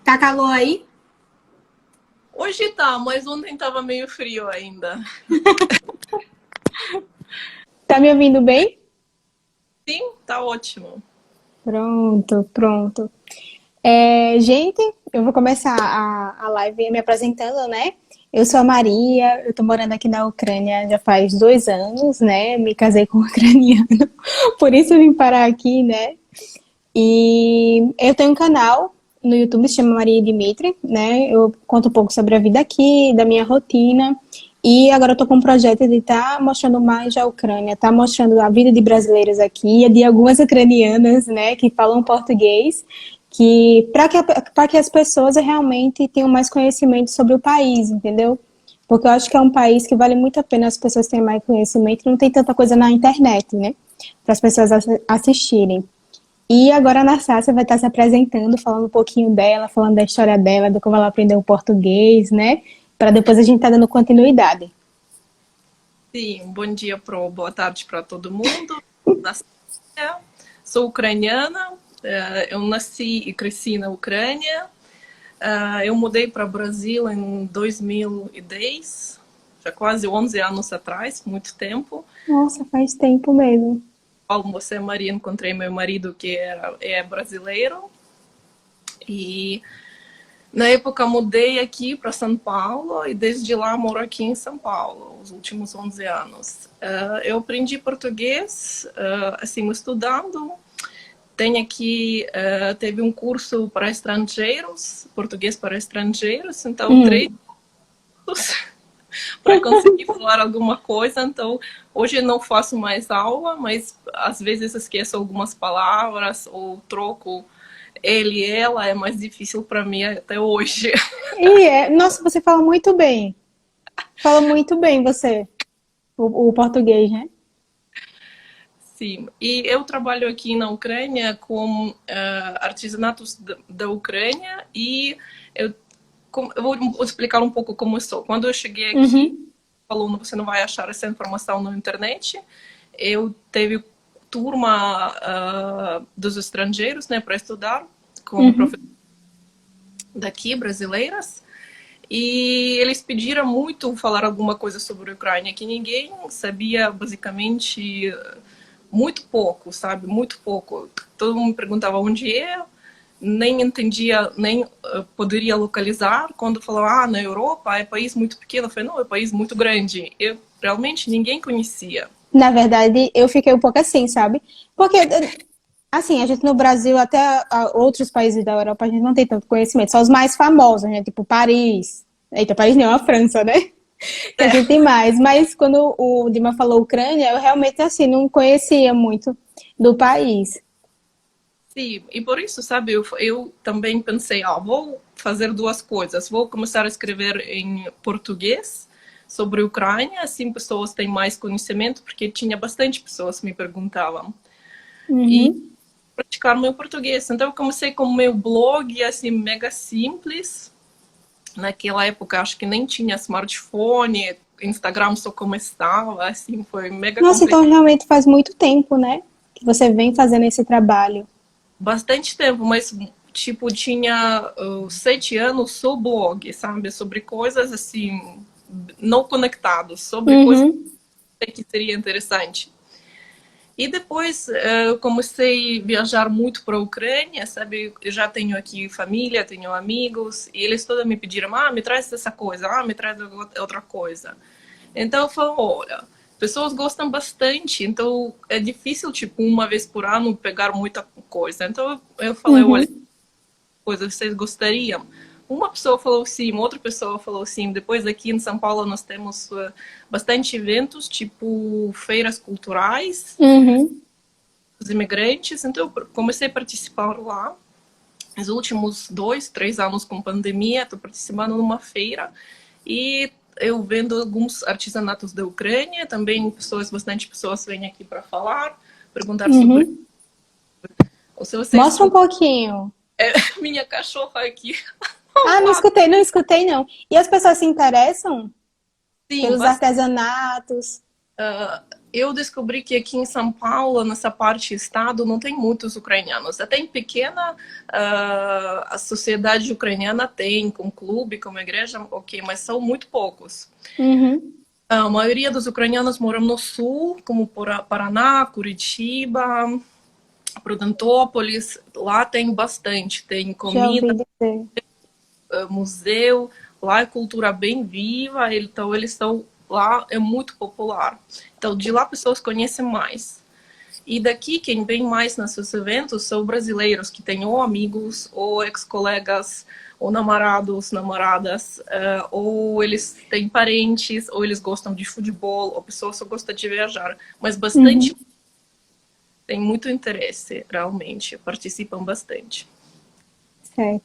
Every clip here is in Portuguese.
Tá calor aí? Hoje tá, mas ontem tava meio frio ainda. Tá me ouvindo bem? Sim, tá ótimo. Pronto, pronto. Gente, eu vou começar a live me apresentando, né? Eu sou a Maria, eu tô morando aqui na Ucrânia já faz 2 anos, né? Me casei com um ucraniano, por isso eu vim parar aqui, né? E eu tenho um canal no YouTube, se chama Maria e Dimitri, né? Eu conto um pouco sobre a vida aqui, da minha rotina. E agora eu tô com um projeto de estar mostrando mais a Ucrânia, tá mostrando a vida de brasileiros aqui, e de algumas ucranianas, né, que falam português, que para que as pessoas realmente tenham mais conhecimento sobre o país, entendeu? Porque eu acho que é um país que vale muito a pena as pessoas terem mais conhecimento, não tem tanta coisa na internet, né? Para as pessoas assistirem. E agora a Anastasia vai estar se apresentando, falando um pouquinho dela, falando da história dela, de como ela aprendeu o português, né? Para depois a gente estar dando continuidade. Sim, bom dia, boa tarde para todo mundo. Sou ucraniana, eu nasci e cresci na Ucrânia. Eu mudei para o Brasil em 2010, já quase 11 anos atrás, muito tempo. Nossa, faz tempo mesmo. Como você, Maria, encontrei meu marido que é brasileiro. E na época mudei aqui para São Paulo e desde lá moro aqui em São Paulo, os últimos 11 anos. Eu aprendi português, assim, estudando. Tem aqui, teve um curso para estrangeiros, português para estrangeiros, então 3 anos para conseguir falar alguma coisa. Então, hoje não faço mais aula, mas às vezes esqueço algumas palavras ou troco ele e ela, é mais difícil para mim até hoje. Nossa, você fala muito bem. Fala muito bem você, o português, né? Sim, e eu trabalho aqui na Ucrânia com artesanatos da Ucrânia e eu, eu vou explicar um pouco como eu sou. Quando eu cheguei aqui, Uhum, aluno, você não vai achar essa informação na internet. Eu teve turma dos estrangeiros, né, para estudar com uhum. professores daqui, brasileiras. E eles pediram muito falar alguma coisa sobre a Ucrânia, que ninguém sabia basicamente muito pouco, sabe? Muito pouco. Todo mundo me perguntava onde é, nem entendia, nem poderia localizar. Quando falava, na Europa é país muito pequeno, eu falei, não, é país muito grande. Eu realmente ninguém conhecia. Na verdade, eu fiquei um pouco assim, sabe? Porque, assim, a gente no Brasil, até outros países da Europa, a gente não tem tanto conhecimento. Só os mais famosos, né? Tipo Paris. Eita, Paris não, a França, né? Que a gente tem mais. Mas quando o Dima falou Ucrânia, eu realmente, assim, não conhecia muito do país. Sim, e por isso, sabe, eu também pensei, vou fazer duas coisas. Vou começar a escrever em português sobre a Ucrânia, assim pessoas têm mais conhecimento, porque tinha bastante pessoas que me perguntavam. E Uhum. praticar meu português. Então eu comecei com o meu blog, assim, mega simples. Naquela época, acho que nem tinha smartphone, Instagram só começava, assim, foi mega Nossa, complicado. então realmente faz muito tempo, né? Que você vem fazendo esse trabalho. Bastante tempo, mas tipo, tinha 7 anos só blog, sabe? Sobre coisas assim, não conectados, sobre coisas Uhum. que seria interessante. E depois eu comecei a viajar muito para a Ucrânia, sabe? Eu já tenho aqui família, tenho amigos, e eles todos me pediram, me traz essa coisa, me traz outra coisa. Então eu falo, olha, pessoas gostam bastante, então é difícil, tipo, uma vez por ano pegar muita coisa. Então eu falei, olha, Uhum. coisa vocês gostariam? Uma pessoa falou sim, outra pessoa falou sim. Depois aqui em São Paulo nós temos bastante eventos, tipo feiras culturais Uhum. dos imigrantes. Então eu comecei a participar lá. Nos últimos 2, 3 anos com pandemia, estou participando numa feira e eu vendo alguns artesanatos da Ucrânia. Também bastante pessoas vêm aqui para falar, perguntar sobre. Uhum. Ou se você Mostra um escuta pouquinho. minha cachorra aqui Ah, ao lado. não escutei não. E as pessoas se interessam Sim, pelos artesanatos? eu descobri que aqui em São Paulo, nessa parte estado, não tem muitos ucranianos. Até em pequena, a sociedade ucraniana tem, com clube, com igreja, ok, mas são muito poucos. Uhum. A maioria dos ucranianos moram no sul, como Paraná, Curitiba, Prudentópolis. Lá tem bastante, tem Já ouvi comida, dizer. museu, lá é cultura bem viva, então eles estão lá, é muito popular. Então de lá pessoas conhecem mais. E daqui quem vem mais nesses eventos são brasileiros que têm ou amigos, ou ex-colegas, ou namorados, namoradas, ou eles têm parentes, ou eles gostam de futebol, ou pessoas só gostam de viajar. Mas bastante, Uhum. tem muito interesse, realmente, participam bastante. Certo.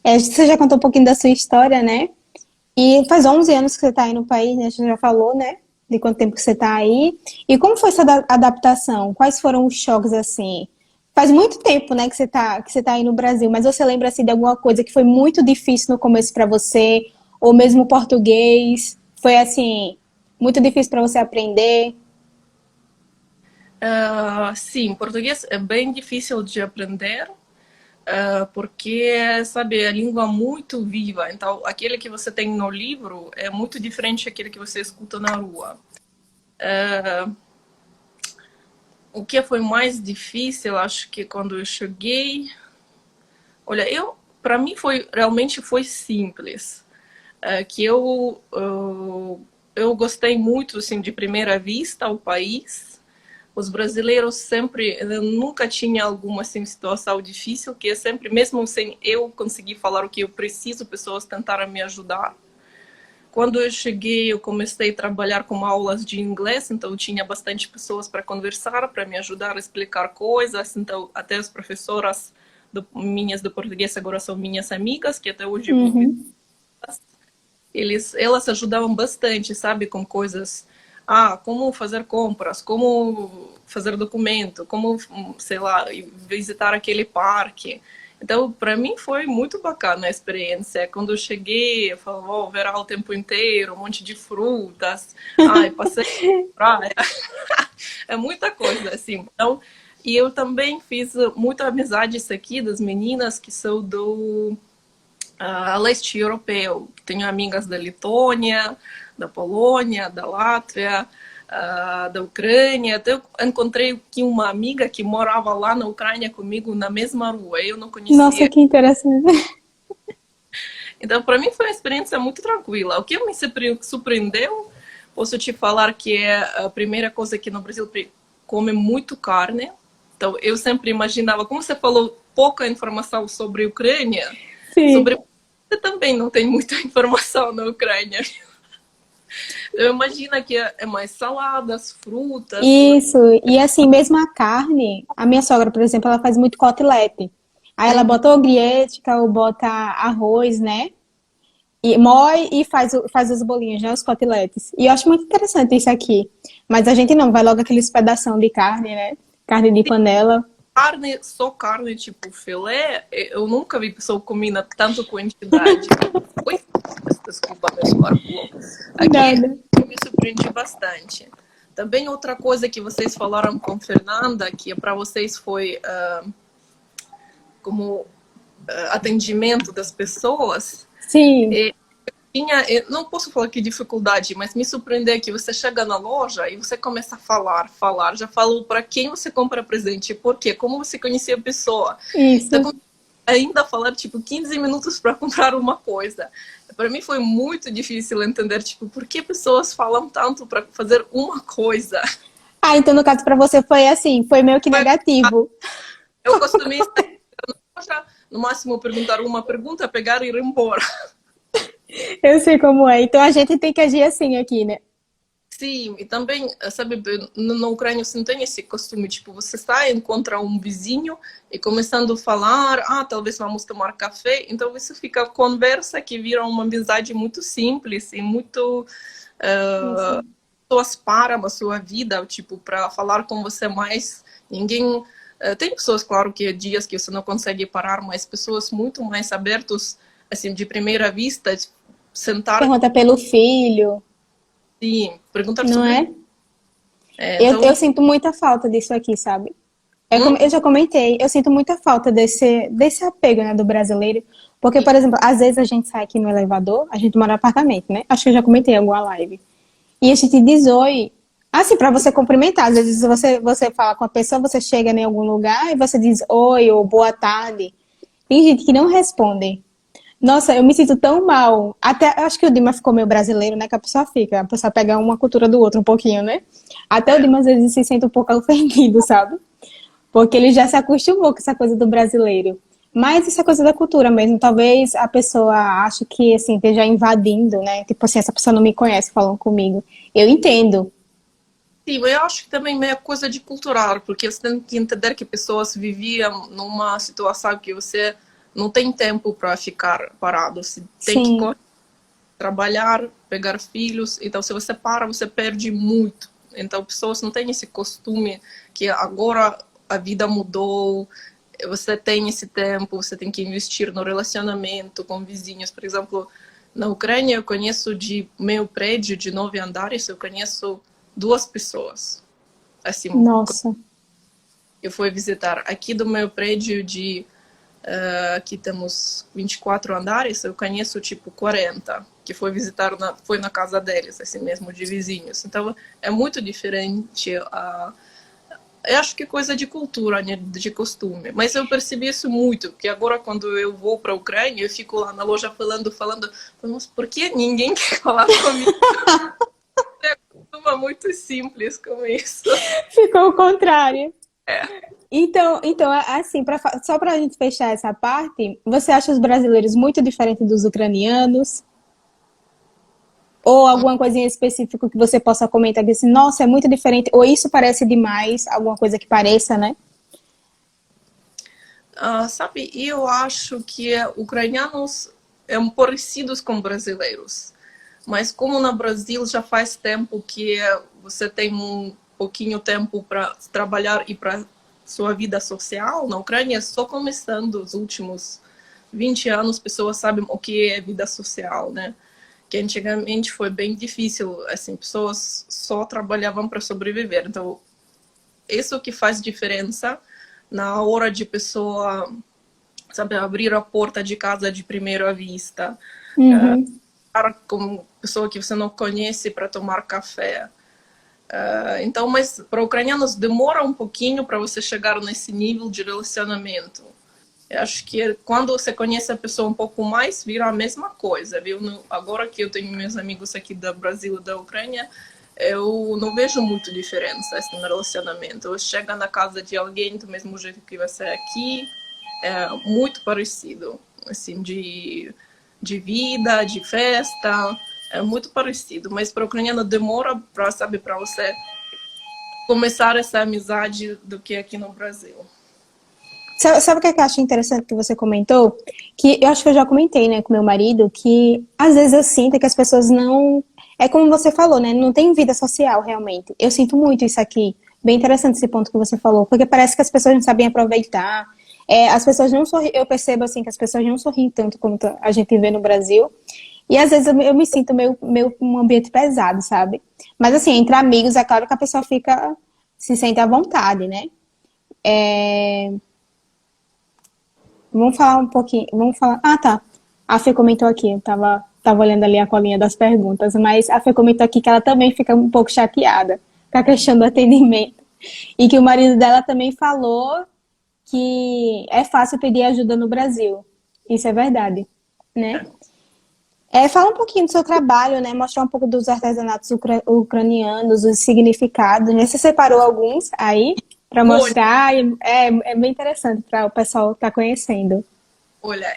Você já contou um pouquinho da sua história, né? E faz 11 anos que você está aí no país, né? Você já falou, né? De quanto tempo que você está aí. E como foi essa adaptação? Quais foram os choques, assim? Faz muito tempo, né, que você tá aí no Brasil, mas você lembra, assim, de alguma coisa que foi muito difícil no começo para você? Ou mesmo o português? Foi, assim, muito difícil para você aprender? Sim, português é bem difícil de aprender, porque, sabe, é a língua muito viva. Então, aquele que você tem no livro é muito diferente daquele que você escuta na rua. O que foi mais difícil, acho que quando eu cheguei, olha, para mim realmente foi simples, que eu gostei muito, assim, de primeira vista o país. Os brasileiros sempre, eu nunca tinha alguma assim, situação difícil, que é sempre, mesmo sem eu conseguir falar o que eu preciso, pessoas tentaram me ajudar. Quando eu cheguei, eu comecei a trabalhar com aulas de inglês, então eu tinha bastante pessoas para conversar, para me ajudar a explicar coisas. Então, até as professoras minhas do português agora são minhas amigas, que até hoje eu convido. Uhum. Elas ajudavam bastante, sabe, com coisas, como fazer compras, como fazer documento, como, sei lá, visitar aquele parque. Então, para mim foi muito bacana a experiência. Quando eu cheguei, eu falava, verá o tempo inteiro, um monte de frutas, passei na praia. É muita coisa, assim. Então, e eu também fiz muita amizade aqui das meninas que são do leste europeu. Tenho amigas da Letônia, da Polônia, da Látvia, da Ucrânia. Até eu encontrei aqui uma amiga que morava lá na Ucrânia comigo na mesma rua. Eu não Nossa, conhecia. que interessante. Então, para mim foi uma experiência muito tranquila. O que me surpreendeu, posso te falar que é a primeira coisa que no Brasil come muito carne. Então, eu sempre imaginava, como você falou, pouca informação sobre a Ucrânia, sobre Sim. você também não tem muita informação na Ucrânia. Eu imagino que é mais saladas, frutas. Isso, e assim, mesmo a carne, a minha sogra, por exemplo, ela faz muito cotelete. Aí ela Uhum. bota ou griética ou bota arroz, né? E moe e faz os bolinhos, né? Os coteletes. E eu acho muito interessante isso aqui. Mas a gente não, vai logo aqueles pedação de carne, né? Carne de panela. Carne, só carne tipo filé, eu nunca vi pessoa comendo tanto quantidade. Ui, desculpa, meu celular pulou. Aqui Nada. eu me surpreendi bastante. Também outra coisa que vocês falaram com Fernanda, que para vocês foi como atendimento das pessoas, Sim, não posso falar que dificuldade, mas me surpreender que você chega na loja e você começa a falar, já falou para quem você compra presente, por quê, como você conhecia a pessoa. isso. Então, ainda falar, tipo, 15 minutos para comprar uma coisa. Para mim foi muito difícil entender, tipo, por que pessoas falam tanto para fazer uma coisa. Ah, então no caso pra você foi assim, foi meio que negativo. Eu costumei sair da loja, no máximo perguntar uma pergunta, pegar e ir embora. Eu sei como é. Então a gente tem que agir assim aqui, né? Sim, e também, sabe, na Ucrânia você não tem esse costume, tipo, você sai, encontra um vizinho e começando a falar, talvez vamos tomar café, então isso fica conversa que vira uma amizade muito simples e muito Isso. pessoas param a sua vida, tipo, para falar com você mais, ninguém, tem pessoas, claro, que dias que você não consegue parar, mas pessoas muito mais abertas, assim, de primeira vista, sentar Pergunta pelo filho, e perguntar não sobre é? Eu sinto muita falta disso aqui, sabe? Eu já comentei, eu sinto muita falta desse apego, né, do brasileiro. Porque, por exemplo, às vezes a gente sai aqui no elevador, a gente mora em apartamento, né? Acho que eu já comentei em alguma live. E a gente diz oi, assim, pra você cumprimentar. Às vezes você fala com a pessoa, você chega em algum lugar e você diz oi ou boa tarde. Tem gente que não responde. Nossa, eu me sinto tão mal. Até, eu acho que o Dima ficou meio brasileiro, né? Que a pessoa pega uma cultura do outro um pouquinho, né? Até o Dima às vezes se sente um pouco ofendido, sabe? Porque ele já se acostumou com essa coisa do brasileiro. Mas isso é coisa da cultura mesmo. Talvez a pessoa ache que, assim, esteja invadindo, né? Tipo assim, essa pessoa não me conhece falando comigo. Eu entendo. Sim, eu acho que também é coisa de cultural, porque você tem que entender que pessoas viviam numa situação que você não tem tempo para ficar parado. Você tem que Sim, trabalhar, pegar filhos. Então, se você para, você perde muito. Então, pessoas não têm esse costume que agora a vida mudou, você tem esse tempo, você tem que investir no relacionamento com vizinhos. Por exemplo, na Ucrânia, eu conheço de meu prédio de 9 andares, eu conheço 2 pessoas. Assim, nossa. eu fui visitar aqui do meu prédio de aqui temos 24 andares, eu conheço tipo 40, que foi visitar, foi na casa deles, assim mesmo, de vizinhos. Então é muito diferente. Eu acho que é coisa de cultura, né, de costume. Mas eu percebi isso muito, porque agora quando eu vou para a Ucrânia, eu fico lá na loja falando, mas por que ninguém quer falar comigo? É uma muito simples com isso. Ficou o contrário. Então, assim, só pra gente fechar essa parte, você acha os brasileiros muito diferentes dos ucranianos? Ou alguma coisinha específica que você possa comentar que assim, nossa, é muito diferente, ou isso parece demais, alguma coisa que pareça, né? Sabe, eu acho que ucranianos são parecidos com brasileiros. Mas como no Brasil já faz tempo que você tem um pouquinho tempo para trabalhar e para sua vida social, na Ucrânia só começando os últimos 20 anos, pessoas sabem o que é vida social, né? Que antigamente foi bem difícil, assim, pessoas só trabalhavam para sobreviver. Então, isso que faz diferença na hora de pessoa, sabe, abrir a porta de casa de primeira vista, Uhum. com pessoa que você não conhece para tomar café. Então, mas para ucranianos demora um pouquinho para você chegar nesse nível de relacionamento. Eu acho que quando você conhece a pessoa um pouco mais, vira a mesma coisa, viu? Agora que eu tenho meus amigos aqui do Brasil e da Ucrânia, eu não vejo muito diferença assim, no relacionamento. Eu chego na casa de alguém do mesmo jeito que você é aqui, é muito parecido, assim, de vida, de festa, é muito parecido. Mas para o ucraniano demora para, sabe, para você começar essa amizade do que aqui no Brasil. Sabe o que é que eu acho interessante que você comentou? Que eu acho que eu já comentei, né, com meu marido, que às vezes eu sinto que as pessoas não. É como você falou, né? Não tem vida social realmente. Eu sinto muito isso aqui. Bem interessante esse ponto que você falou, porque parece que as pessoas não sabem aproveitar. As pessoas não sorriem. Eu percebo assim que as pessoas não sorriem tanto como a gente vê no Brasil. E às vezes eu me sinto meio um ambiente pesado, sabe? Mas assim, entre amigos, é claro que a pessoa fica, se sente à vontade, né? É, Vamos falar um pouquinho. Vamos falar. Ah, tá. A Fê comentou aqui, eu tava olhando ali a colinha das perguntas, mas a Fê comentou aqui que ela também fica um pouco chateada com a questão do atendimento. E que o marido dela também falou que é fácil pedir ajuda no Brasil. Isso é verdade, né? Fala um pouquinho do seu trabalho, né? Mostrar um pouco dos artesanatos ucranianos, os significados, né? Você separou alguns aí para Olha, mostrar. É bem interessante para o pessoal estar conhecendo. olha,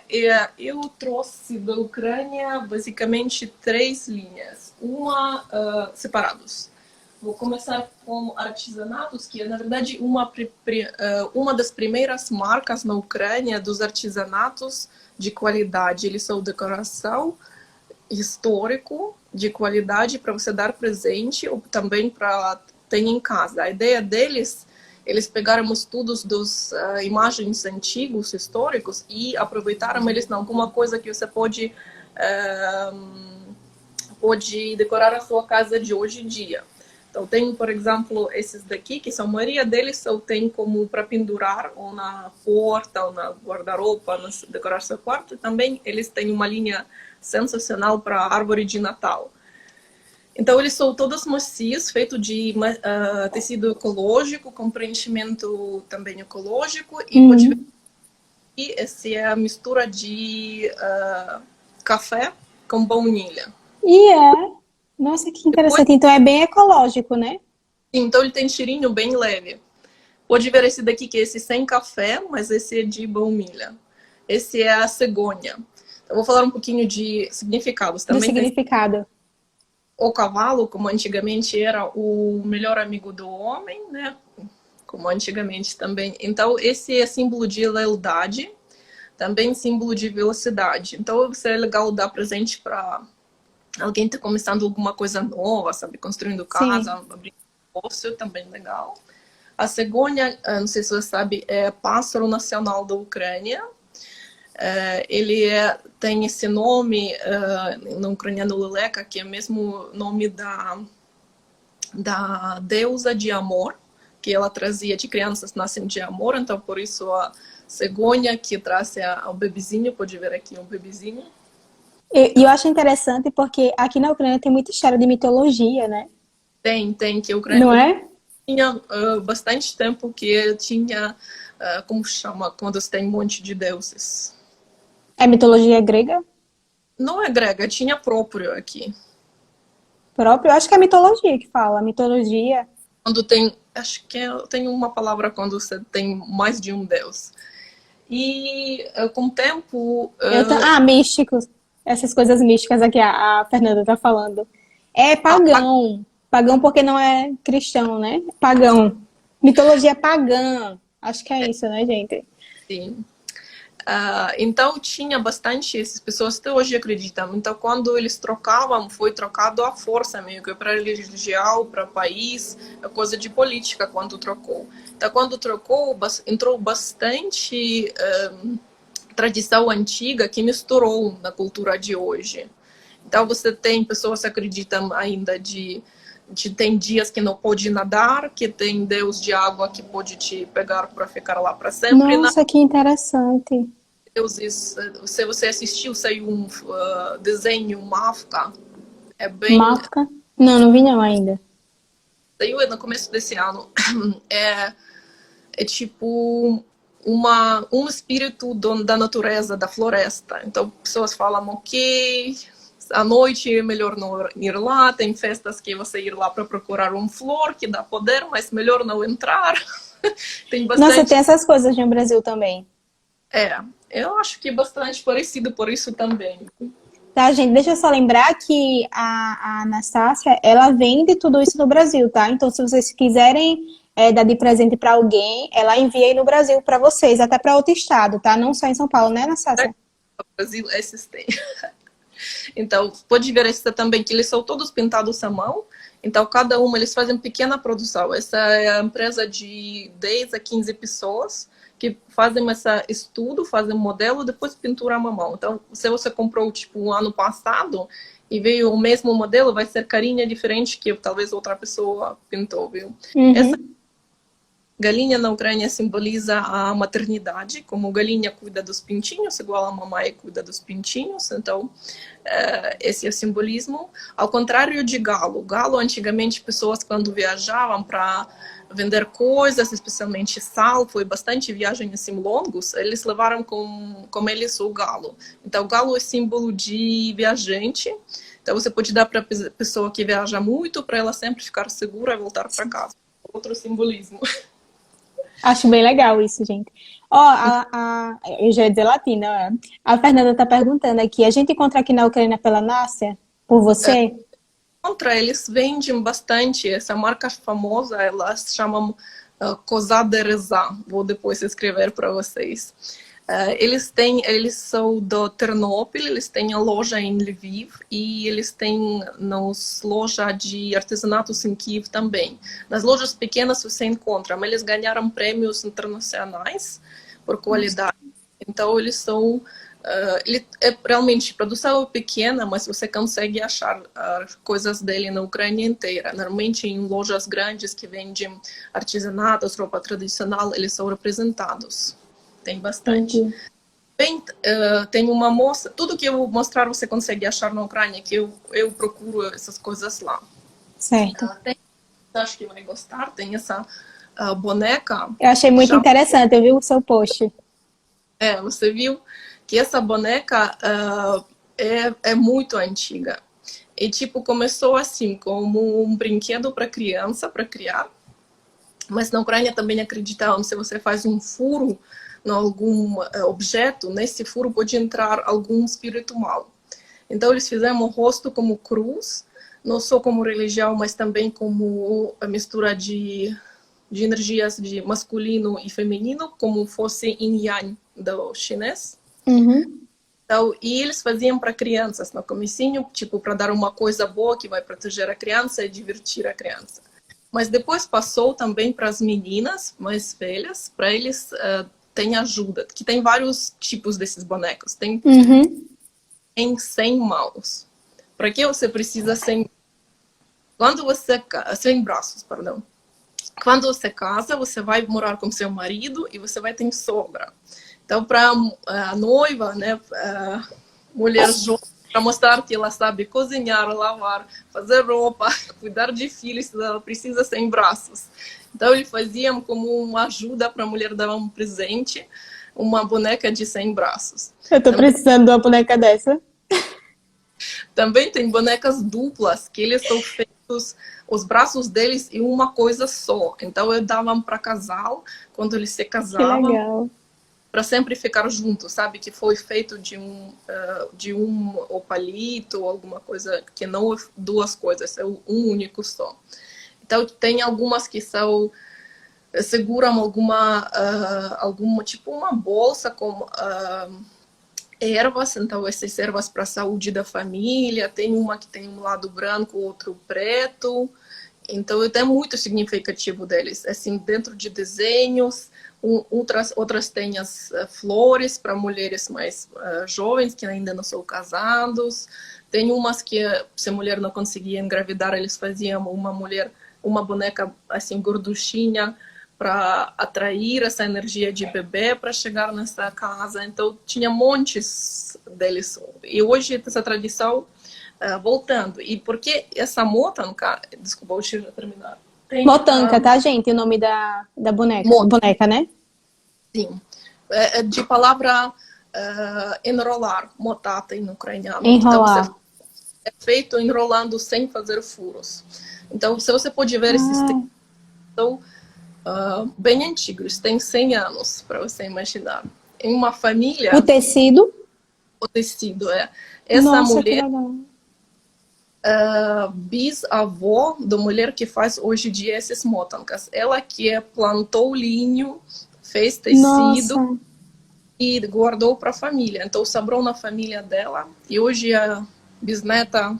eu trouxe da Ucrânia basicamente 3 linhas, uma separados. Vou começar com artesanatos, que é, na verdade, uma das primeiras marcas na Ucrânia dos artesanatos de qualidade. Eles são decoração histórico de qualidade para você dar presente ou também para ter em casa. A ideia deles, eles pegaram estudos dos imagens antigos, históricos, e aproveitaram eles em alguma coisa que você pode decorar a sua casa de hoje em dia. Então, tem, por exemplo, esses daqui, que são, a maioria deles só tem como para pendurar, ou na porta, ou na guarda-roupa, decorar seu quarto. E também eles têm uma linha sensacional para árvore de Natal. Então, eles são todos macios, feitos de tecido ecológico, com preenchimento também ecológico. E pode ver que essa é a mistura de café com baunilha. E nossa, que interessante. Então é bem ecológico, né? Então ele tem cheirinho bem leve. Pode ver esse daqui, que é esse sem café, mas esse é de baunilha. Esse é a cegonha. Eu vou falar um pouquinho de significados. Também do significado. O cavalo, como antigamente era o melhor amigo do homem, né? Como antigamente também. Então esse é símbolo de lealdade, também símbolo de velocidade. Então isso é legal dar presente para alguém está começando alguma coisa nova, sabe? Construindo casa, abrindo negócio, também legal. A cegonha, não sei se você sabe, é pássaro nacional da Ucrânia. Ele tem esse nome no ucraniano Leleka, que é o mesmo nome da deusa de amor, que ela trazia de crianças nascem de amor, então por isso a cegonha que traz o bebezinho, pode ver aqui um bebezinho. E eu acho interessante porque aqui na Ucrânia tem muita história de mitologia, né? Tem, que a Ucrânia... Não é? Tinha bastante tempo que tinha, como chama, quando tem um monte de deuses. É mitologia grega? Não é grega, tinha próprio aqui. Próprio? Eu acho que é mitologia que fala. Mitologia. Quando tem, acho que tem uma palavra quando você tem mais de um deus. E com o tempo... místicos. Essas coisas místicas aqui a Fernanda tá falando. É pagão. Pagão porque não é cristão, né? Pagão. Mitologia pagã. Acho que é isso, né, gente? Sim. Então tinha bastante, essas pessoas até hoje acreditam. Então quando eles trocavam, foi trocado à força meio que para religião, para país, é coisa de política quando trocou. Então quando trocou, entrou bastante tradição antiga que misturou na cultura de hoje. Então você tem pessoas que acreditam ainda tem dias que não pode nadar, que tem Deus de água que pode te pegar para ficar lá para sempre. Nossa, que interessante. Deuses, se você assistiu, saiu um desenho Mafka, é bem... Mafka? Não vi não ainda. Saiu no começo desse ano. É tipo um espírito da natureza, da floresta. Então pessoas falam, ok, à noite é melhor não ir lá, tem festas que você ir lá para procurar uma flor que dá poder, mas melhor não entrar. Tem bastante... Nossa, tem essas coisas no Brasil também. Eu acho que é bastante parecido por isso também. Tá, gente, deixa eu só lembrar que a Anastácia, ela vende tudo isso no Brasil, tá? Então, se vocês quiserem dar de presente para alguém, ela envia aí no Brasil para vocês, até para outro estado, tá? Não só em São Paulo, né, Anastácia? No Brasil, esses tem. Então, pode ver essa também, que eles são todos pintados à mão. Então, cada uma, eles fazem pequena produção. Essa é a empresa de 10 a 15 pessoas que fazem esse estudo, fazem modelo, depois pintura à mão. Então, se você comprou, tipo, um ano passado e veio o mesmo modelo, vai ser carinha diferente que talvez outra pessoa pintou, viu? Essa galinha na Ucrânia simboliza a maternidade, como galinha cuida dos pintinhos, igual a mamãe cuida dos pintinhos, então esse é o simbolismo. Ao contrário de galo. Galo, antigamente, pessoas quando viajavam para vender coisas, especialmente sal, foi bastante viagem assim longos, eles levaram com eles o galo. Então, o galo é símbolo de viajante, então você pode dar para a pessoa que viaja muito, para ela sempre ficar segura e voltar para casa. Outro simbolismo. Acho bem legal isso, gente. Eu já ia dizer latina, a Fernanda tá perguntando aqui, a gente encontra aqui na Ucrânia pela Násia, por você? Eles vendem bastante, essa marca famosa, elas chamam Koza Dereza, vou depois escrever para vocês. Eles são do Ternópil, eles têm a loja em Lviv e eles têm loja de artesanatos em Kiev também. Nas lojas pequenas você encontra, mas eles ganharam prêmios internacionais por qualidade. Então eles são realmente, a produção é pequena, mas você consegue achar coisas dele na Ucrânia inteira. Normalmente em lojas grandes que vendem artesanatos, roupa tradicional, eles são representados. Tem bastante. Entendi. Bem, tem uma mostra, tudo que eu vou mostrar você consegue achar na Ucrânia, que eu procuro essas coisas lá. Certo. Acho que vai gostar, tem essa boneca. Eu achei muito interessante, eu vi o seu post. Você viu que essa boneca é muito antiga. E, tipo, começou assim, como um brinquedo para criança, para criar. Mas na Ucrânia também acreditavam, se você faz um furo em algum objeto, nesse furo pode entrar algum espírito mal. Então, eles fizeram o rosto como cruz, não só como religião, mas também como a mistura de energias de masculino e feminino, como fosse yin yang do chinês. Uhum. Então, e eles faziam para crianças no comecinho, tipo, para dar uma coisa boa que vai proteger a criança e divertir a criança. Mas depois passou também para as meninas mais velhas, para eles tem ajuda, que tem vários tipos desses bonecos. Tem em 100 mãos. Para que você precisa 100? Quando você 100 braços, perdão. Quando você casa, você vai morar com seu marido e você vai ter sogra. Então, para a noiva, né, mulher jovem, para mostrar que ela sabe cozinhar, lavar, fazer roupa, cuidar de filhos, ela precisa 100 braços. Então, eles faziam como uma ajuda para a mulher dar um presente, uma boneca de 100 braços. Eu tô precisando de uma boneca dessa. Também tem bonecas duplas, que eles são feitos, os braços deles em uma coisa só. Então, eu dava para casal, quando eles se casavam. Que legal. Para sempre ficar juntos, sabe? Que foi feito de um opalito ou alguma coisa, que não é duas coisas, é um único só. Então, tem algumas que são, seguram alguma tipo uma bolsa com ervas, então essas ervas para a saúde da família, tem uma que tem um lado branco, outro preto, então é muito significativo deles, assim, dentro de desenhos. Outras têm as flores para mulheres mais jovens que ainda não são casados. Tem umas que, se a mulher não conseguia engravidar, eles faziam uma boneca assim gorduchinha para atrair essa energia de bebê para chegar nessa casa. Então tinha montes deles. E hoje essa tradição voltando. E porque essa motanka, desculpa, deixa eu terminar. Motanka, tá, gente? O nome da boneca. Boneca, né? Sim. É de palavra enrolar, motata em ucraniano. Enrolar. Então, é feito enrolando sem fazer furos. Então, se você pode ver esses tecidos, são bem antigos, tem 100 anos, para você imaginar. Em uma família... O tecido? O tecido, é. Essa Nossa, mulher... que legal. Bisavó da mulher que faz hoje em dia esses motankas. Ela que plantou linho, fez tecido. Nossa. E guardou para a família. Então, sobrou na família dela. E hoje a bisneta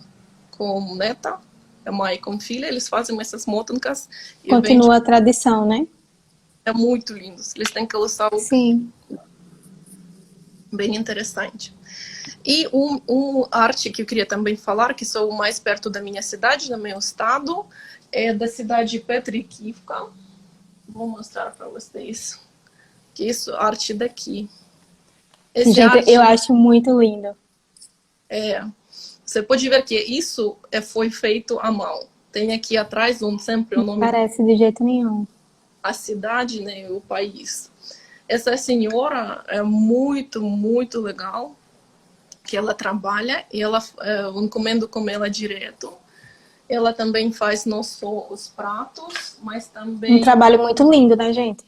com neta, a mãe com filha, eles fazem essas motankas. Continua a tradição, né? É muito lindo. Eles têm aquela Sim. Bem interessante. E arte que eu queria também falar, que sou mais perto da minha cidade, do meu estado, é da cidade de Petrikivka. Vou mostrar para vocês. Que isso, arte daqui. Gente, eu acho muito lindo. Você pode ver que isso foi feito à mão. Tem aqui atrás sempre o nome. Não parece de jeito nenhum. A cidade, né, o país. Essa senhora é muito, muito legal, que ela trabalha e ela eu encomendo com ela direto. Ela também faz não só os pratos, mas também... Um trabalho muito lindo, né, gente?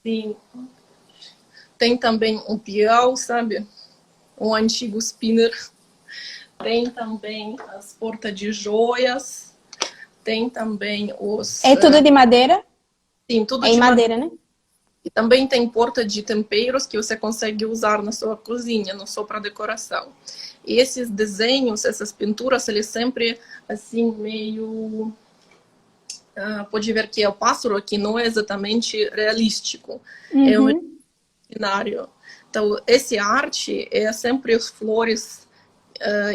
Sim. Tem também um piau, sabe? Um antigo spinner. Tem também as portas de joias. Tem também os... É tudo de madeira? Sim, tudo de madeira, né? E também tem porta de temperos que você consegue usar na sua cozinha, não só para decoração. E esses desenhos, essas pinturas, eles sempre, assim, meio... pode ver que o pássaro aqui não é exatamente realístico. É um cenário. Então, esse arte é sempre as flores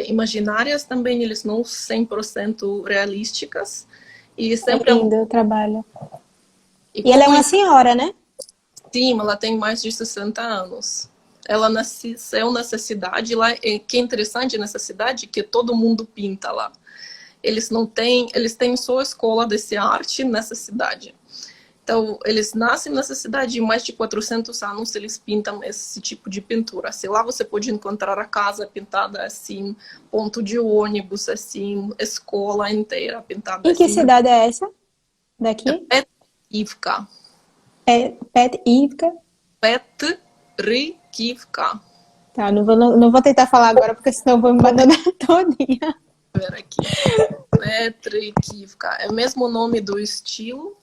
imaginárias também, eles não 100% realísticas. E É sempre lindo o trabalho. E E ela é como uma senhora, né? sim, ela tem mais de 60 anos. Ela nasceu nessa cidade lá, e que é interessante nessa cidade que todo mundo pinta lá. Eles têm só escola desse arte nessa cidade. Então, eles nascem nessa cidade e mais de 400 anos eles pintam esse tipo de pintura. Se lá você pode encontrar a casa pintada assim, ponto de ônibus assim, escola inteira pintada E que assim. cidade é essa? É Daqui? Petrivka. É Petrivka. Petrivka. Tá, não vou tentar falar agora, porque senão eu vou me abandonar todinha. Ver aqui. Petrivka. É o mesmo nome do estilo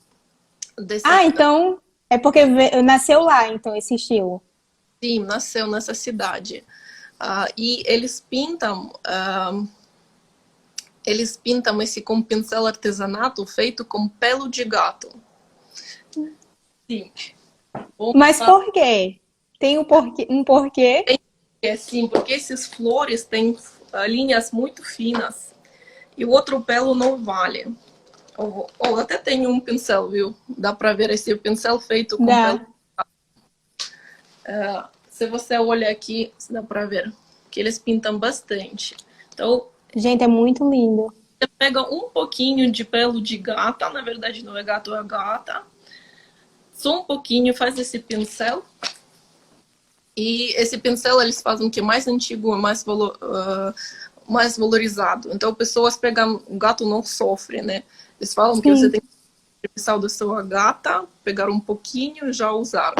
dessa Ah, então é porque nasceu lá, então, esse estilo. sim, nasceu nessa cidade. E eles pintam esse com pincel artesanato feito com pelo de gato. Sim. Mas por quê? Tem um porquê? É sim, porque esses flores têm linhas muito finas e o outro pelo não vale. Ou até tem um pincel, viu? Dá para ver esse pincel feito com pelo. Dá. Se você olha aqui, dá para ver que eles pintam bastante. Então, Gente, é muito lindo. você pega um pouquinho de pelo de gata, na verdade não é gato, é gata. Só um pouquinho, faz esse pincel. E esse pincel eles fazem que é mais antigo, mais valorizado. Então, pessoas pegam, o gato não sofre, né? Eles falam que você Sim. tem que pegar o pincel da sua gata, pegar um pouquinho e já usar.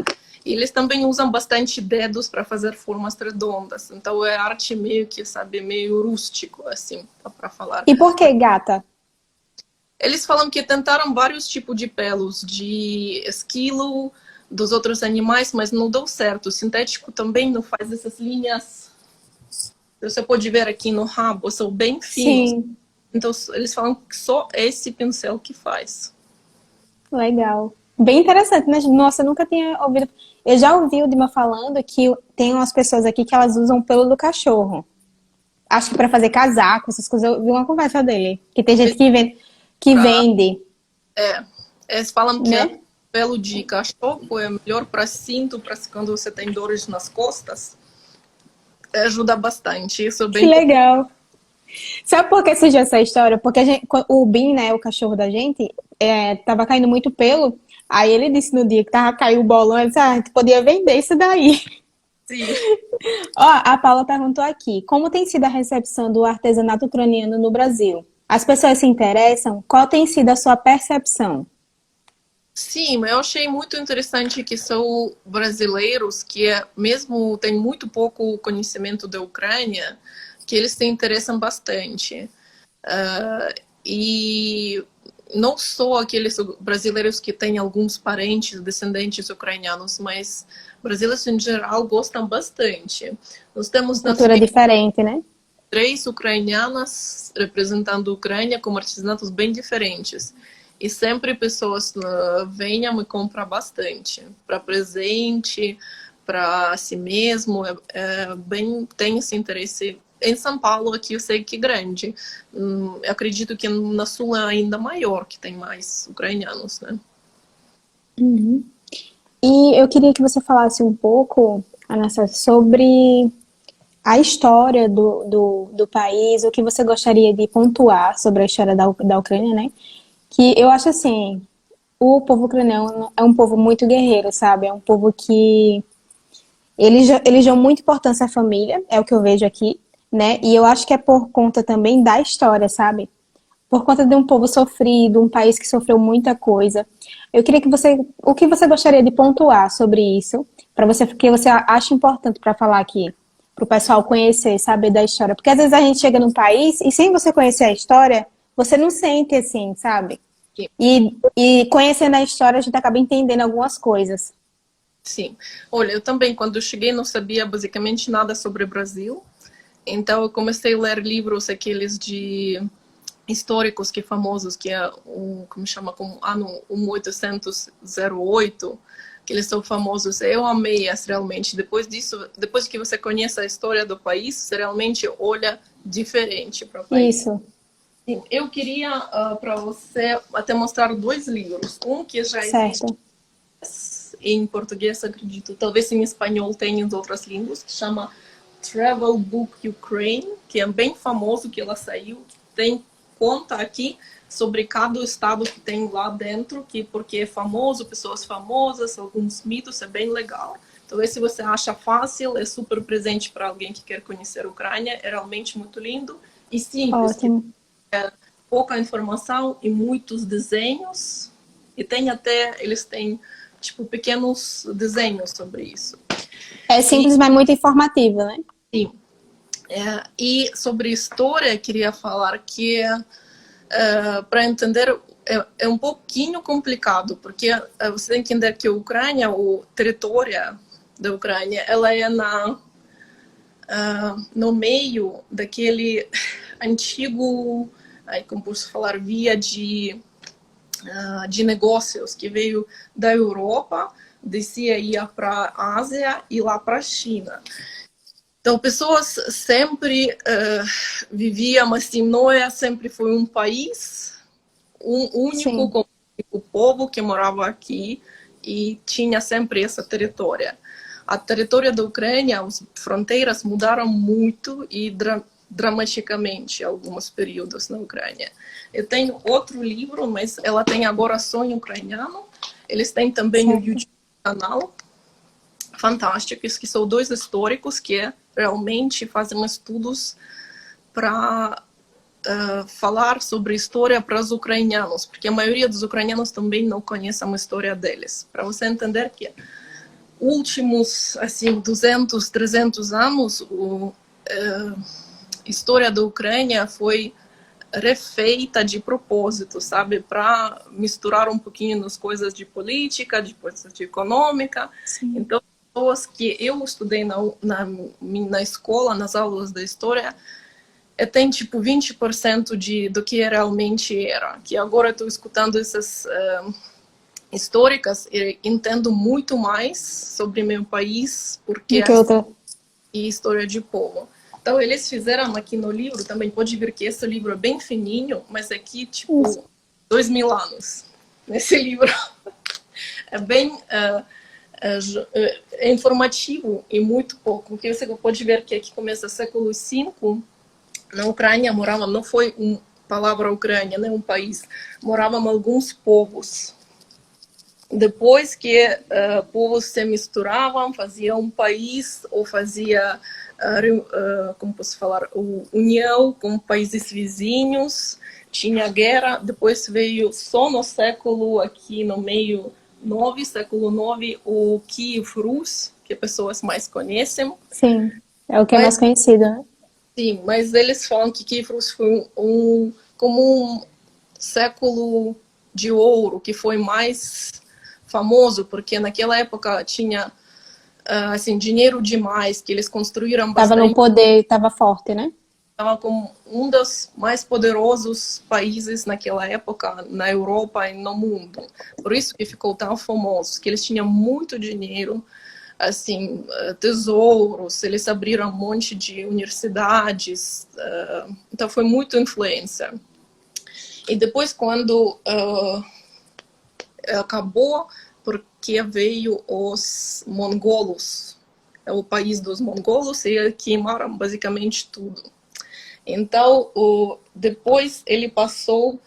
E eles também usam bastante dedos para fazer formas redondas. Então, é arte meio que, sabe, meio rústico, assim, para falar. E por que gata? Eles falam que tentaram vários tipos de pelos, de esquilo, dos outros animais, mas não deu certo. O sintético também não faz essas linhas. Você pode ver aqui no rabo, são bem finos. Sim, Então, eles falam que só esse pincel que faz. legal. Bem interessante, né? Nossa, eu nunca tinha ouvido. Eu já ouvi o Dima falando que tem umas pessoas aqui que elas usam pelo do cachorro. Acho que para fazer casaco, essas coisas. Eu vi uma conversa dele. Que tem gente que Pra, vende, eles falam que né? pelo de cachorro é melhor para cinto, para quando você tem dores nas costas. Ajuda bastante. Isso é Que bem legal. Sabe por que surgiu essa história? Porque o Bin, né, o cachorro da gente, tava caindo muito pelo. Aí ele disse no dia que tava caindo o bolão, ele disse, ah, tu podia vender isso daí. sim. Ó, a Paula perguntou aqui, como tem sido a recepção do artesanato ucraniano no Brasil? As pessoas se interessam? Qual tem sido a sua percepção? Sim, eu achei muito interessante que são brasileiros que, mesmo têm muito pouco conhecimento da Ucrânia, que eles se interessam bastante. E não só aqueles brasileiros que têm alguns parentes, descendentes ucranianos, mas brasileiros em geral gostam bastante. Nós temos na Cultura Suíça diferente, né? 3 ucranianas representando a Ucrânia com artesanatos bem diferentes. E sempre pessoas venham e compram bastante. Para presente, para si mesmo. Bem, tem esse interesse. Em São Paulo, aqui eu sei que é grande. Eu acredito que na Sul é ainda maior, que tem mais ucranianos, né? E eu queria que você falasse um pouco, Anastasia, sobre a história do país, o que você gostaria de pontuar sobre a história da Ucrânia, né? Que eu acho assim, o povo ucraniano é um povo muito guerreiro, sabe? É um povo que eles dão muita importância à família, é o que eu vejo aqui, né? E eu acho que é por conta também da história, sabe? Por conta de um povo sofrido, um país que sofreu muita coisa. Eu queria que o que você gostaria de pontuar sobre isso, para você, porque você acha importante para falar aqui, para o pessoal conhecer, saber da história. Porque às vezes a gente chega num país e sem você conhecer a história, você não sente assim, sabe? E conhecendo a história, a gente acaba entendendo algumas coisas. Sim. Olha, eu também, quando eu cheguei, não sabia basicamente nada sobre o Brasil. Então, eu comecei a ler livros aqueles de históricos famosos, que é como chama, como ano 1808, que eles são famosos. Eu amei realmente. Depois disso, depois que você conhece a história do país, você realmente olha diferente para o país. Isso, Sim, eu queria para você até mostrar dois livros. Um que já existe certo. em português, acredito, talvez em espanhol tenha em outras línguas, que chama Travel Book Ukraine, que é bem famoso, que ela saiu. Tem conta aqui sobre cada estado que tem lá dentro, que porque é famoso, pessoas famosas, alguns mitos, é bem legal. Então, esse você acha fácil, é super presente para alguém que quer conhecer a Ucrânia, é realmente muito lindo e simples, que Ótimo. pouca informação e muitos desenhos, e tem até, eles têm, tipo, pequenos desenhos sobre isso. É simples, mas muito informativo, né? Sim. E sobre história, queria falar que, para entender, é um pouquinho complicado, porque você tem que entender que a Ucrânia, o território da Ucrânia, ela é no meio daquele antigo, como posso falar, via de negócios que veio da Europa, descia, ia para a Ásia e lá para a China. Então, pessoas sempre viviam assim, Noé sempre foi um país, um único, Sim. com o povo que morava aqui e tinha sempre essa território. A território da Ucrânia, as fronteiras mudaram muito e dramaticamente em alguns períodos na Ucrânia. Eu tenho outro livro, mas ela tem agora só em ucraniano. Eles têm também o Certo. YouTube canal, fantásticos, que são dois históricos que realmente fazem estudos para falar sobre história para os ucranianos, porque a maioria dos ucranianos também não conhece a história deles. Para você entender que últimos assim 200, 300 anos a história da Ucrânia foi refeita de propósito, sabe, para misturar um pouquinho as coisas de política, de coisas de econômica. Sim. Então, pessoas que eu estudei na escola, nas aulas de história, tem tipo 20% do que realmente era. Que agora estou escutando essas históricas e entendo muito mais sobre meu país, porque Do que outra. e história de povo. Então, eles fizeram aqui no livro, também pode ver que esse livro é bem fininho, mas aqui, Isso. tipo, 2000 anos. Nesse livro é bem é informativo e muito pouco. Porque você pode ver que aqui começa o século V, na Ucrânia morava, não foi uma palavra Ucrânia, né, um país, moravam alguns povos. Depois que povos se misturavam, faziam um país ou fazia, como posso falar, união com países vizinhos, tinha guerra. Depois veio só no século, aqui no meio século IX, o Kiev Rus, que pessoas mais conhecem. Sim. É o que é mais Mas, conhecido, né? sim, mas eles falam que Kiev Rus foi como um século de ouro, que foi mais famoso, porque naquela época tinha assim, dinheiro demais, que eles construíram Tava no bastante, poder, tava forte, né? estava como um dos mais poderosos países naquela época na Europa e no mundo. Por isso que ficou tão famoso, que eles tinham muito dinheiro, assim, tesouros, eles abriram um monte de universidades, então foi muito influência. E depois, quando acabou, porque veio os mongolos, é o país dos mongolos, e queimaram basicamente tudo. Então, depois ele passou,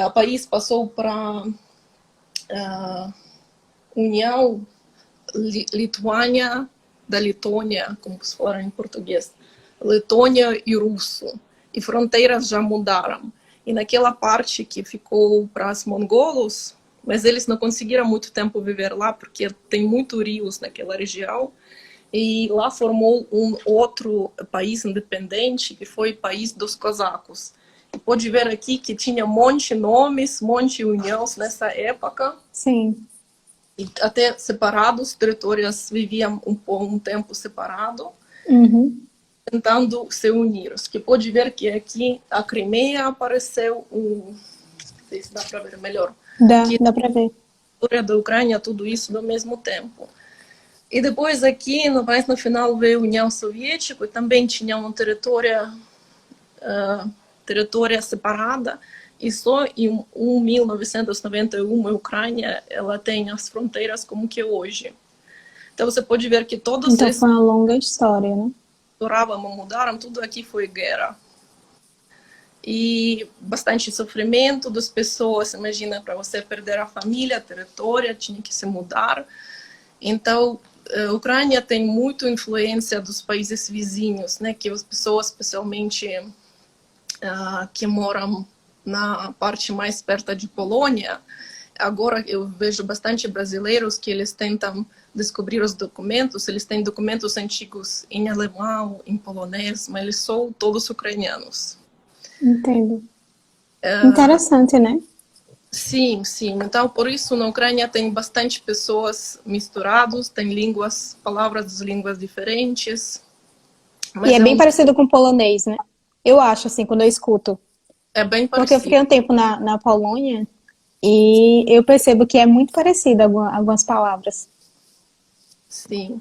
o país passou para a União Lituânia da Letônia, como se falar em português, Letônia e Russo, e fronteiras já mudaram. E naquela parte que ficou para os mongolos, mas eles não conseguiram muito tempo viver lá, porque tem muito rios naquela região, e lá formou um outro país independente, que foi o país dos cosacos. E pode ver aqui que tinha um monte de nomes, um monte de uniões nessa época, Sim. e até separados, territórios viviam um tempo separado, Uhum. tentando se unir. Que pode ver que aqui a Crimeia apareceu, não sei se dá para ver melhor, que Dá pra ver. história da Ucrânia, tudo isso ao mesmo tempo. E depois aqui, mais no final, veio a União Soviética e também tinha uma território separada. E só em 1991 a Ucrânia ela tem as fronteiras como que é hoje. Então você pode ver que todos Então esses foi uma longa história, né? mudaram, tudo aqui foi guerra. E bastante sofrimento das pessoas, imagina, para você perder a família, território, tinha que se mudar. Então, a Ucrânia tem muita influência dos países vizinhos, né, que as pessoas, especialmente que moram na parte mais perto de Polônia, agora eu vejo bastante brasileiros que eles tentam descobrir os documentos, eles têm documentos antigos em alemão, em polonês, mas eles são todos ucranianos. Entendo. Interessante, né? Sim, sim. Então, por isso, na Ucrânia tem bastante pessoas misturadas, tem palavras de línguas diferentes. E Mas é bem parecido com o polonês, né? Eu acho, assim, quando eu escuto. é bem Porque eu fiquei parecido. um tempo na Polônia e eu percebo que é muito parecido algumas palavras. Sim.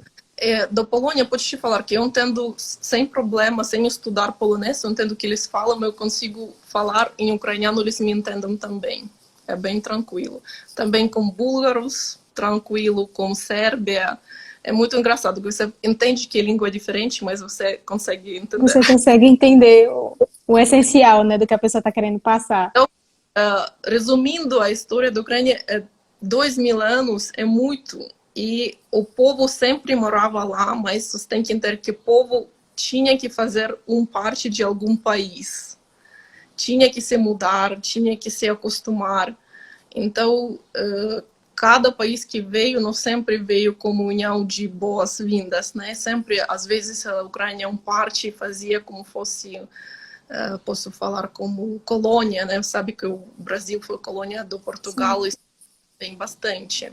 Da Polônia, pode te falar que eu entendo sem problema, sem estudar polonês, eu entendo o que eles falam, eu consigo falar em ucraniano, eles me entendem também. É bem tranquilo. Também com búlgaros, tranquilo, com Sérvia. É muito engraçado, porque você entende que a língua é diferente, mas você consegue entender. Você consegue entender o essencial, né, do que a pessoa está querendo passar. Então, resumindo a história da Ucrânia, 2000 anos é muito. E o povo sempre morava lá, mas você tem que entender que o povo tinha que fazer parte de algum país. Tinha que se mudar, tinha que se acostumar. Então, cada país que veio não sempre veio como união de boas-vindas, né? Sempre, às vezes, a Ucrânia parte fazia como fosse, posso falar como colônia, né? Sabe que o Brasil foi colônia do Portugal, Sim. isso tem bastante.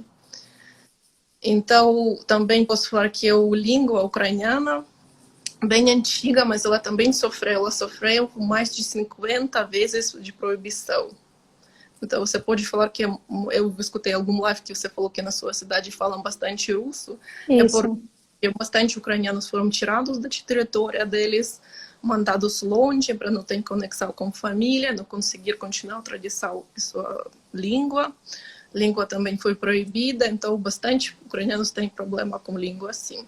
Então, também posso falar que a língua ucraniana bem antiga, mas ela também sofreu. Ela sofreu mais de 50 vezes de proibição. Então, você pode falar que eu escutei algum live que você falou que na sua cidade falam bastante russo. É Isso. porque bastante ucranianos foram tirados da território deles, mandados longe para não ter conexão com família, não conseguir continuar a tradição de sua língua. Língua também foi proibida, então bastante ucranianos têm problema com língua assim.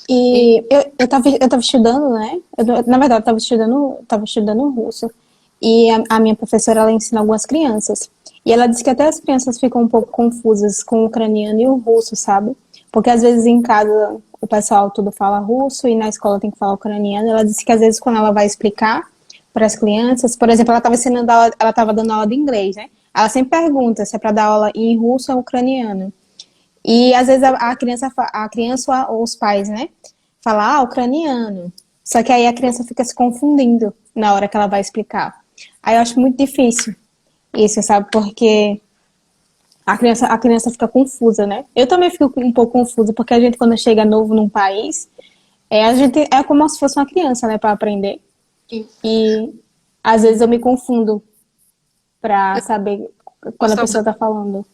E eu tava estudando, né? Na verdade, eu tava estudando russo. E a minha professora, ela ensina algumas crianças. E ela disse que até as crianças ficam um pouco confusas com o ucraniano e o russo, sabe? Porque às vezes em casa o pessoal tudo fala russo e na escola tem que falar ucraniano. Ela disse que às vezes quando ela vai explicar para as crianças, por exemplo, ela estava ensinando aula, ela estava dando aula de inglês, né? Ela sempre pergunta se é para dar aula em russo ou ucraniano. E às vezes a criança ou os pais, né? Fala, ucraniano. Só que aí a criança fica se confundindo na hora que ela vai explicar. Aí eu acho muito difícil isso, sabe? Porque a criança fica confusa, né? Eu também fico um pouco confusa, porque a gente, quando chega novo num país, a gente é como se fosse uma criança, né, para aprender. E às vezes eu me confundo para saber quando a pessoa tá falando.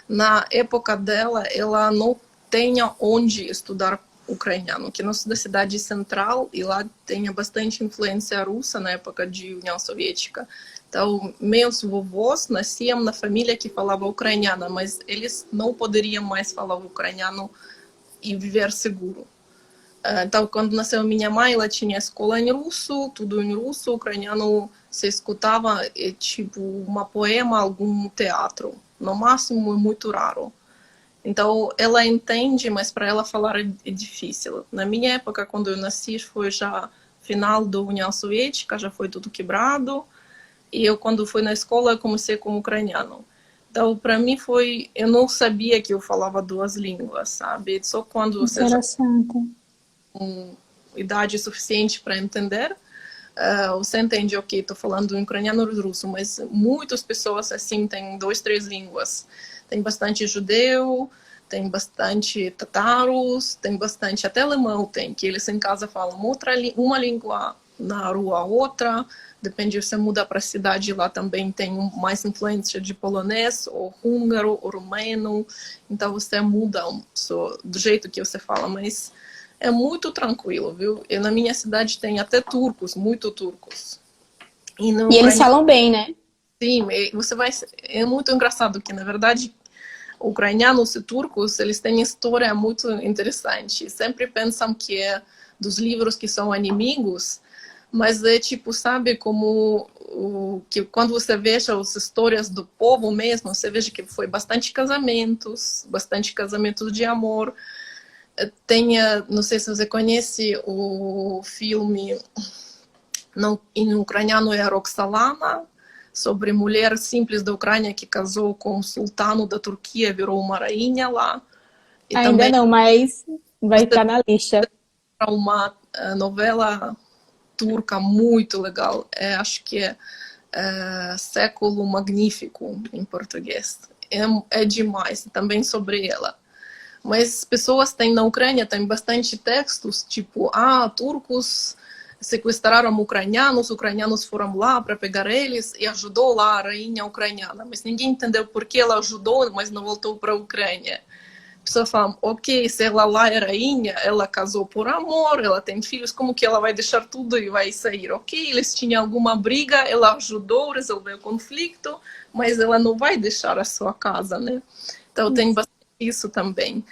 Na época dela, ela não tinha onde estudar ucraniano, que nossa cidade central e lá tinha bastante influência russa na época de União Soviética. Então, meus vovôs nasciam na família que falava ucraniana, mas eles não poderiam mais falar ucraniano e viver seguro. Então, quando nasceu minha mãe, ela tinha escola em russo, tudo em russo, ucraniano se escutava tipo uma poema, algum teatro. No máximo, é muito raro. Então, ela entende, mas para ela falar é difícil. Na minha época, quando eu nasci, foi já final da União Soviética, já foi tudo quebrado. E eu, quando fui na escola, eu comecei com ucraniano. Então, para mim foi... Eu não sabia que eu falava duas línguas, sabe? Só quando você já Interessante. com idade suficiente para entender, você entende, ok, estou falando ucraniano e russo, mas muitas pessoas assim têm duas, três línguas. Tem bastante judeu, tem bastante tataros, tem bastante, até alemão tem, que eles em casa falam uma língua na rua outra, depende se você muda para a cidade, lá também tem mais influência de polonês, ou húngaro, ou rumeno, então você muda do jeito que você fala, mas é muito tranquilo, viu? E na minha cidade tem até turcos, muito turcos. E eles falam bem, né? Sim, você vai. É muito engraçado que, na verdade, ucranianos e turcos, eles têm história muito interessante. Sempre pensam que é dos livros que são inimigos, mas é tipo, sabe, como que quando você veja as histórias do povo mesmo, você veja que foi bastante casamentos de amor. Tem, não sei se você conhece o filme em ucraniano é Roxalana, sobre mulher simples da Ucrânia que casou com o sultano da Turquia, virou uma rainha lá. E Ainda também não, mas vai estar na lista. uma novela turca muito legal, acho que Século Magnífico em português. É demais, também sobre ela. Mas pessoas têm na Ucrânia tem bastante textos, tipo, turcos sequestraram ucranianos foram lá para pegar eles e ajudou lá a rainha ucraniana. Mas ninguém entendeu por que ela ajudou, mas não voltou para a Ucrânia. A pessoa fala, ok, se ela lá é rainha, ela casou por amor, ela tem filhos, como que ela vai deixar tudo e vai sair? Ok, eles tinham alguma briga, ela ajudou a resolver o conflito, mas ela não vai deixar a sua casa, né? Então tem bastante isso também.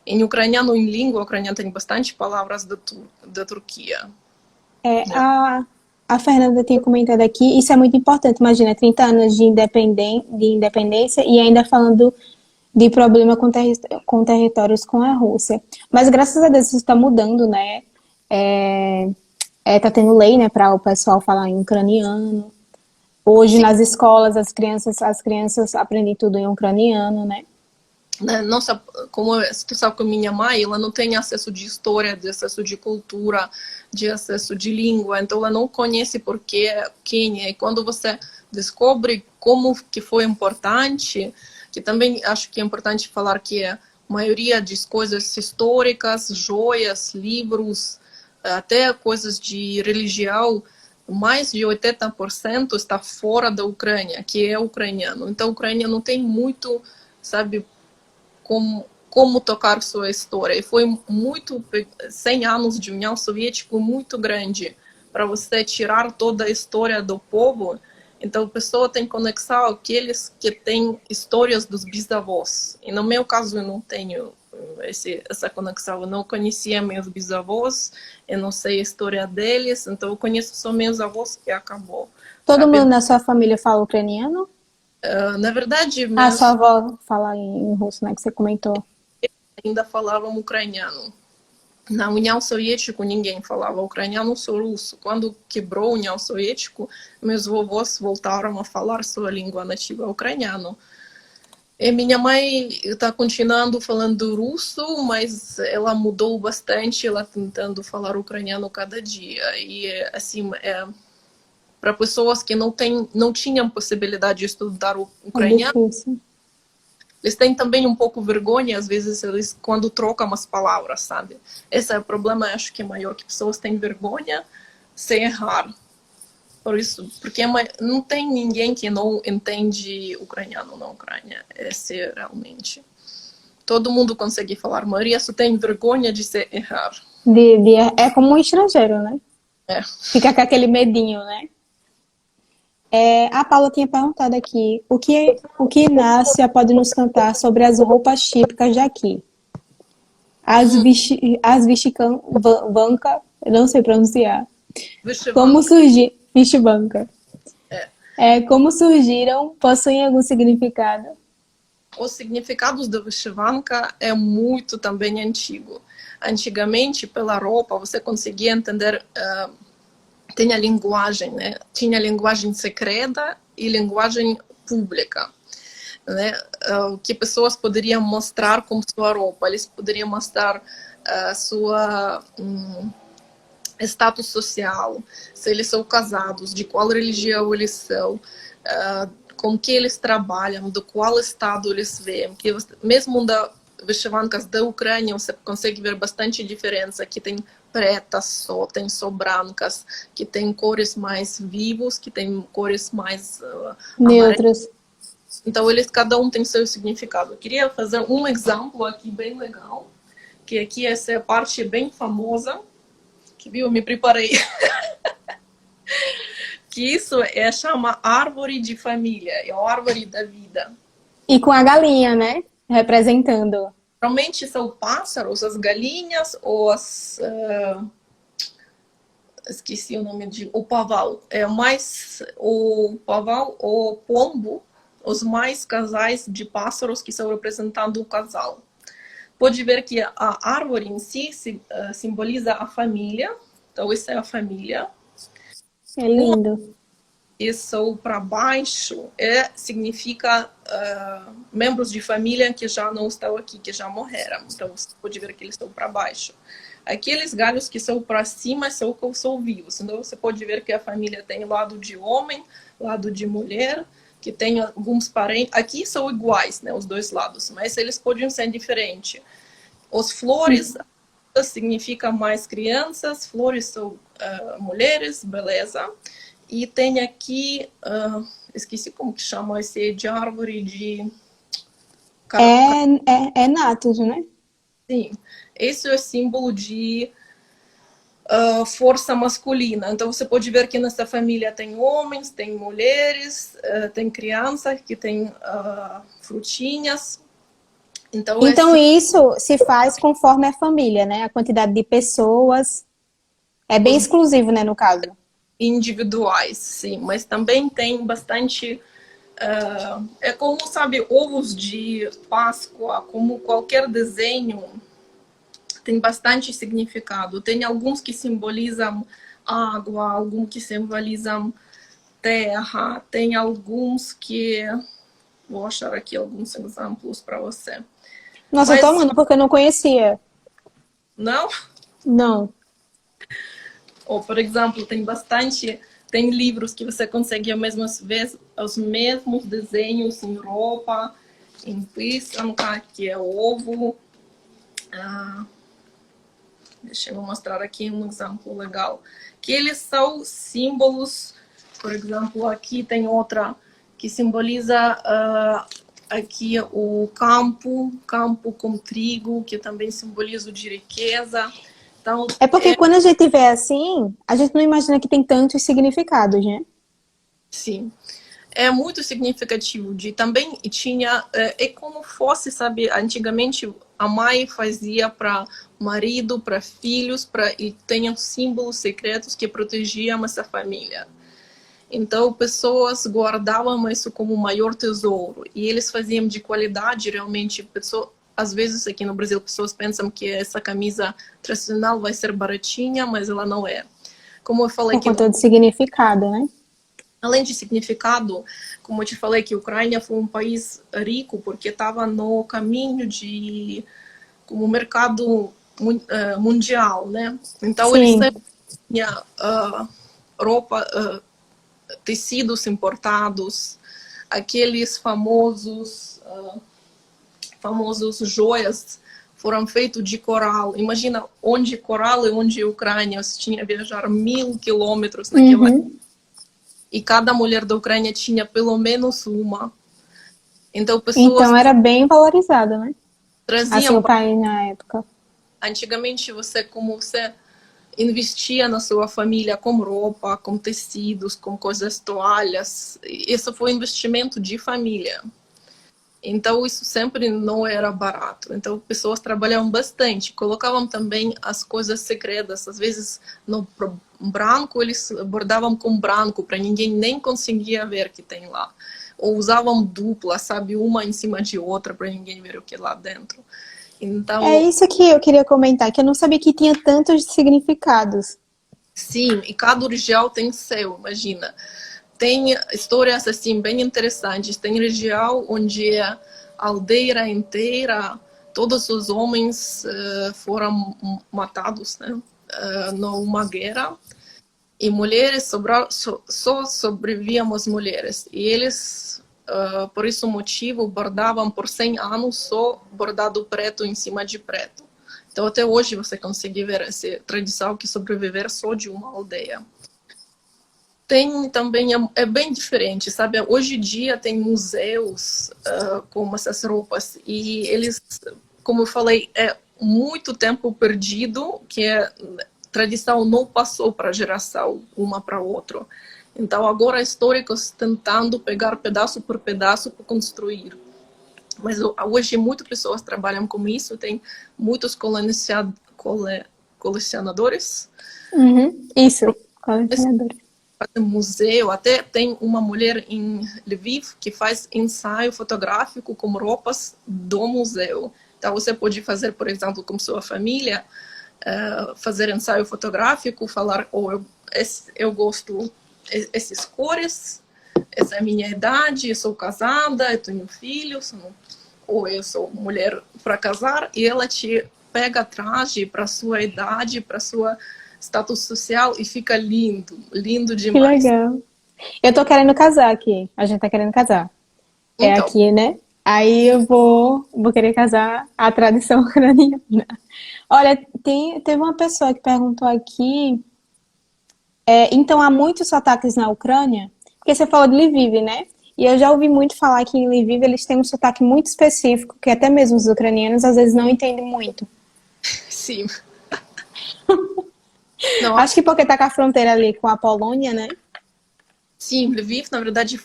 Em ucraniano, em língua ucraniana, tem bastante palavras da Turquia. A Fernanda tinha comentado aqui, isso é muito importante. Imagina, 30 anos de independência e ainda falando de problema com territórios com a Rússia. Mas graças a Deus isso está mudando, né? Tá tendo lei, né, para o pessoal falar em ucraniano. Hoje Sim. nas escolas as crianças aprendem tudo em ucraniano, né? Nossa, como tu sabe com minha mãe, ela não tem acesso de história, de acesso de cultura, de acesso de língua, então ela não conhece porque quem é. E quando você descobre como que foi importante, que também acho que é importante falar que a maioria das coisas históricas, joias, livros, até coisas de religião, mais de 80% está fora da Ucrânia, que é ucraniano. Então a Ucrânia não tem muito, sabe, como tocar sua história. E foi 100 anos de União Soviética muito grande para você tirar toda a história do povo. Então, a pessoa tem conexão aqueles que têm histórias dos bisavós. E no meu caso, eu não tenho essa conexão. Eu não conhecia meus bisavós, eu não sei a história deles, então eu conheço só meus avós e acabou. Todo Sabe? mundo na sua família fala ucraniano? Na verdade, Sua avó fala em russo, né, que você comentou. ainda falavam ucraniano. Na União Soviética ninguém falava ucraniano, só russo. Quando quebrou a União Soviética, meus vovós voltaram a falar sua língua nativa ucraniano. E minha mãe está continuando falando russo, mas ela mudou bastante, ela tentando falar ucraniano cada dia. E assim, para pessoas que não tinham possibilidade de estudar o ucraniano, difícil. eles têm também um pouco vergonha, às vezes, quando trocam umas palavras, sabe? Esse é o problema, acho que é maior, que pessoas têm vergonha sem errar. Por isso, porque não tem ninguém que não entende ucraniano na Ucrânia. Esse é realmente. Todo mundo consegue falar, a maioria só tem vergonha de se errar. É como um estrangeiro, né? É. Fica com aquele medinho, né? A Paula tinha perguntado aqui o que Inácia pode nos cantar sobre as roupas típicas daqui. As vestivanca, eu não sei pronunciar. Como surgir vestivanca. Como surgiram, possuem algum significado? Os significados da vestivanka é muito também antigo. Antigamente, pela roupa, você conseguia entender. Tem a linguagem, né? Tinha a linguagem secreta e linguagem pública, né? O que pessoas poderiam mostrar com sua roupa. Eles poderiam mostrar sua status social, se eles são casados, de qual religião eles são, com que eles trabalham, do qual estado eles vêm. Mesmo da vestivankas da Ucrânia, você consegue ver bastante diferença. Aqui tem pretas só, tem só brancas, que tem cores mais vivos, que tem cores mais amarelas. Neutras. Então, eles, cada um tem seu significado. Eu queria fazer um exemplo aqui bem legal, que aqui essa é a parte bem famosa, que viu, eu me preparei. Que isso chama árvore de família, é a árvore da vida. E com a galinha, né? Representando. Normalmente são pássaros, as galinhas ou as... esqueci o nome de... O pavão. É mais... O pavão ou pombo, os mais casais de pássaros que são representando o casal. Pode ver que a árvore em si simboliza a família. Então, isso é a família. É lindo. Isso para baixo significa membros de família que já não estão aqui, que já morreram. Então, você pode ver que eles estão para baixo. Aqueles galhos que são para cima são vivos. Então, você pode ver que a família tem lado de homem, lado de mulher, que tem alguns parentes. Aqui são iguais, né, os dois lados, mas eles podem ser diferentes. Os flores significa mais crianças, flores são mulheres, beleza. E tem aqui, esqueci como que chama esse de árvore de... É Natus, né? Sim, esse é o símbolo de força masculina. Então você pode ver que nessa família tem homens, tem mulheres, tem crianças que tem frutinhas. Então isso se faz conforme a família, né? A quantidade de pessoas. É bem exclusivo, né, no caso. Individuais, sim, mas também tem bastante... é como, sabe, ovos de Páscoa, como qualquer desenho, tem bastante significado. Tem alguns que simbolizam água, alguns que simbolizam terra, tem alguns que... Vou achar aqui alguns exemplos para você. Nossa, eu tô amando, porque eu não conhecia. Não? Não. Ou, por exemplo, tem livros que você consegue os mesmos desenhos em roupa, em píssanca, que é ovo. Deixa eu mostrar aqui um exemplo legal. Que eles são símbolos, por exemplo, aqui tem outra que simboliza aqui o campo com trigo, que também simboliza o de riqueza. Então, É porque quando a gente vê assim, a gente não imagina que tem tantos significados, né? sim, é muito significativo. Também tinha, é como fosse, sabe, antigamente a mãe fazia para marido, para filhos, e tinham símbolos secretos que protegiam essa família. Então, pessoas guardavam isso como o maior tesouro. E eles faziam de qualidade, realmente. Às vezes, aqui no Brasil, pessoas pensam que essa camisa tradicional vai ser baratinha, mas ela não é. Como eu falei... Por conta do significado, né? Além de significado, como eu te falei, que a Ucrânia foi um país rico, porque estava no caminho de... como mercado mundial, né? Então, eles sempre tinham roupa... tecidos importados, aqueles famosos joias foram feitos de coral. Imagina onde coral e onde Ucrânia, você tinha que viajar 1000 quilômetros naquela época. E cada mulher da Ucrânia tinha pelo menos uma. Então pessoas era bem valorizado, né? traziam assim, o país na época. Antigamente você investia na sua família com roupa, com tecidos, com coisas, toalhas. Isso foi investimento de família. Então, isso sempre não era barato. Então, pessoas trabalhavam bastante. Colocavam também as coisas secretas. Às vezes, no branco, eles bordavam com branco, para ninguém nem conseguia ver que tem lá. Ou usavam dupla, sabe? Uma em cima de outra, para ninguém ver o que é lá dentro. Então, é isso que eu queria comentar, que eu não sabia que tinha tantos significados. Sim, e cada região tem seu, imagina. Tem histórias assim bem interessantes. Tem região onde a aldeia inteira, todos os homens foram matados, né, numa guerra. E mulheres, só sobreviviam as mulheres. E eles, por esse motivo, bordavam por 100 anos só bordado preto em cima de preto. Então, até hoje você consegue ver essa tradição que sobreviver só de uma aldeia. Tem também, é bem diferente, sabe? Hoje em dia tem museus com essas roupas e eles, como eu falei, é muito tempo perdido que a tradição não passou para a geração uma para outra. Então agora históricos tentando pegar pedaço por pedaço para construir. Mas hoje muitas pessoas trabalham com isso, tem muitos colecionadores. Isso, colecionadores. Museu, até tem uma mulher em Lviv que faz ensaio fotográfico com roupas do museu. Então você pode fazer, por exemplo, com sua família, fazer ensaio fotográfico, falar, eu gosto essas cores, essa é a minha idade, eu sou casada, eu tenho filhos, ou eu sou mulher para casar, e ela te pega traje para sua idade, para sua status social e fica lindo, lindo Que demais. legal. Eu tô querendo casar aqui. A gente tá querendo casar. É Então, aqui, né? Aí eu vou querer casar a tradição ucraniana. Olha, teve uma pessoa que perguntou aqui. Então há muitos sotaques na Ucrânia? Porque você falou de Lviv, né? E eu já ouvi muito falar que em Lviv eles têm um sotaque muito específico, que até mesmo os ucranianos às vezes não entendem muito. sim. Não, Acho que porque tá com a fronteira ali com a Polônia, né? sim, Lviv, na verdade,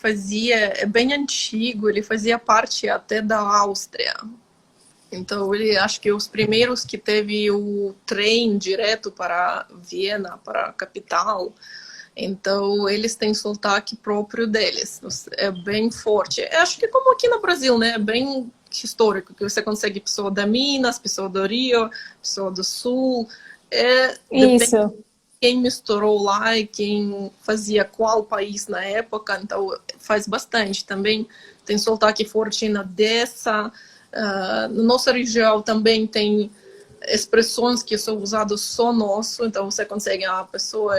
é bem antigo, ele fazia parte até da Áustria. Então, ele acho que os primeiros que teve o trem direto para Viena, para a capital. Então, eles têm sotaque próprio deles. É bem forte. Eu acho que como aqui no Brasil, né? É bem histórico, que você consegue pessoa da Minas, pessoa do Rio, pessoa do Sul. Depende Isso. quem misturou lá e quem fazia qual país na época, então faz bastante. Também tem sotaque forte na Odessa. Na nossa região também tem expressões que são usadas só nosso, então você consegue, a pessoa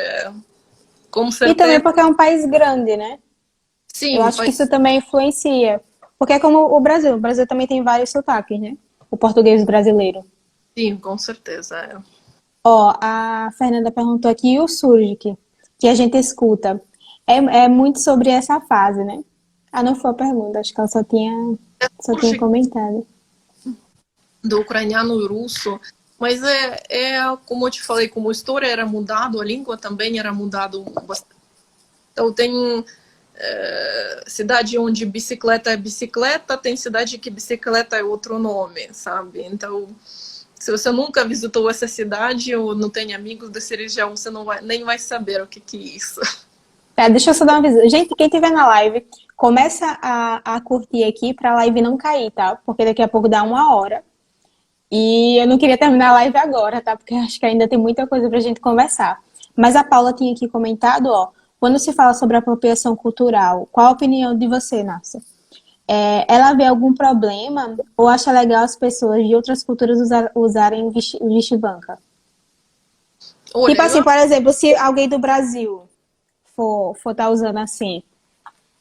com E também certeza. porque é um país grande, né? Eu Sim, acho que isso também influencia. Porque é como o Brasil também tem vários sotaques, né? O português brasileiro. sim, com certeza. Ó, a Fernanda perguntou aqui, e o Surgic, que a gente escuta, é muito sobre essa fase, né? Ah, não foi a pergunta, acho que ela só tinha comentado. Do ucraniano e russo, mas como eu te falei, como a história era mudada, a língua também era mudada bastante. Então tem cidade onde bicicleta é bicicleta, tem cidade que bicicleta é outro nome, sabe? Então, se você nunca visitou essa cidade ou não tem amigos dessa região, você nem vai saber o que é isso. Tá, deixa eu só dar uma aviso. Gente, quem tiver na live, começa a curtir aqui pra live não cair, tá? Porque daqui a pouco dá 1 hora. E eu não queria terminar a live agora, tá? Porque acho que ainda tem muita coisa pra gente conversar. Mas a Paula tinha aqui comentado, ó, quando se fala sobre apropriação cultural, qual a opinião de você, Nárcia? Ela vê algum problema ou acha legal as pessoas de outras culturas usarem vestivanca? Olha, Tipo assim, por exemplo, se alguém do Brasil for tá usando assim,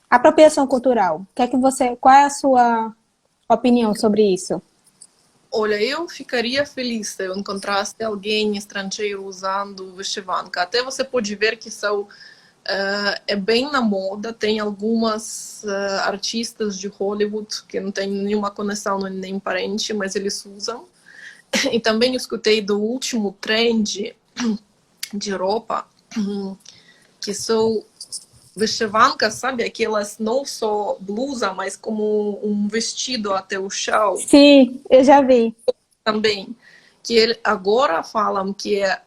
apropriação cultural, qual é a sua opinião sobre isso? olha, eu ficaria feliz se eu encontrasse alguém estrangeiro usando vestivanca. Até você pode ver que é bem na moda. Tem algumas artistas de Hollywood que não tem nenhuma conexão nem parente, mas eles usam. E também escutei do último trend de roupa que são vestivancas, sabe? Aquelas não só blusa, mas como um vestido até o chão Sim, eu já vi. também. Que agora falam que é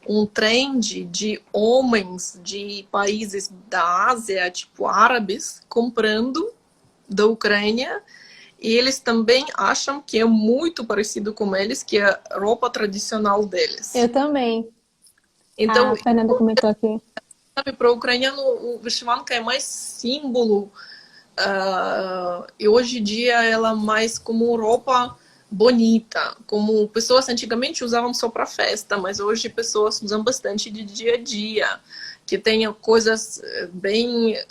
um trend de homens de países da Ásia, tipo árabes, comprando da Ucrânia. E eles também acham que é muito parecido com eles, que é a roupa tradicional deles. Eu também. Então, A Fernanda comentou aqui. sabe, para o ucraniano, o vestimanka é mais símbolo. E hoje em dia ela é mais como roupa bonita. Como pessoas antigamente usavam só para festa, mas hoje pessoas usam bastante de dia a dia. Que tenha coisas bem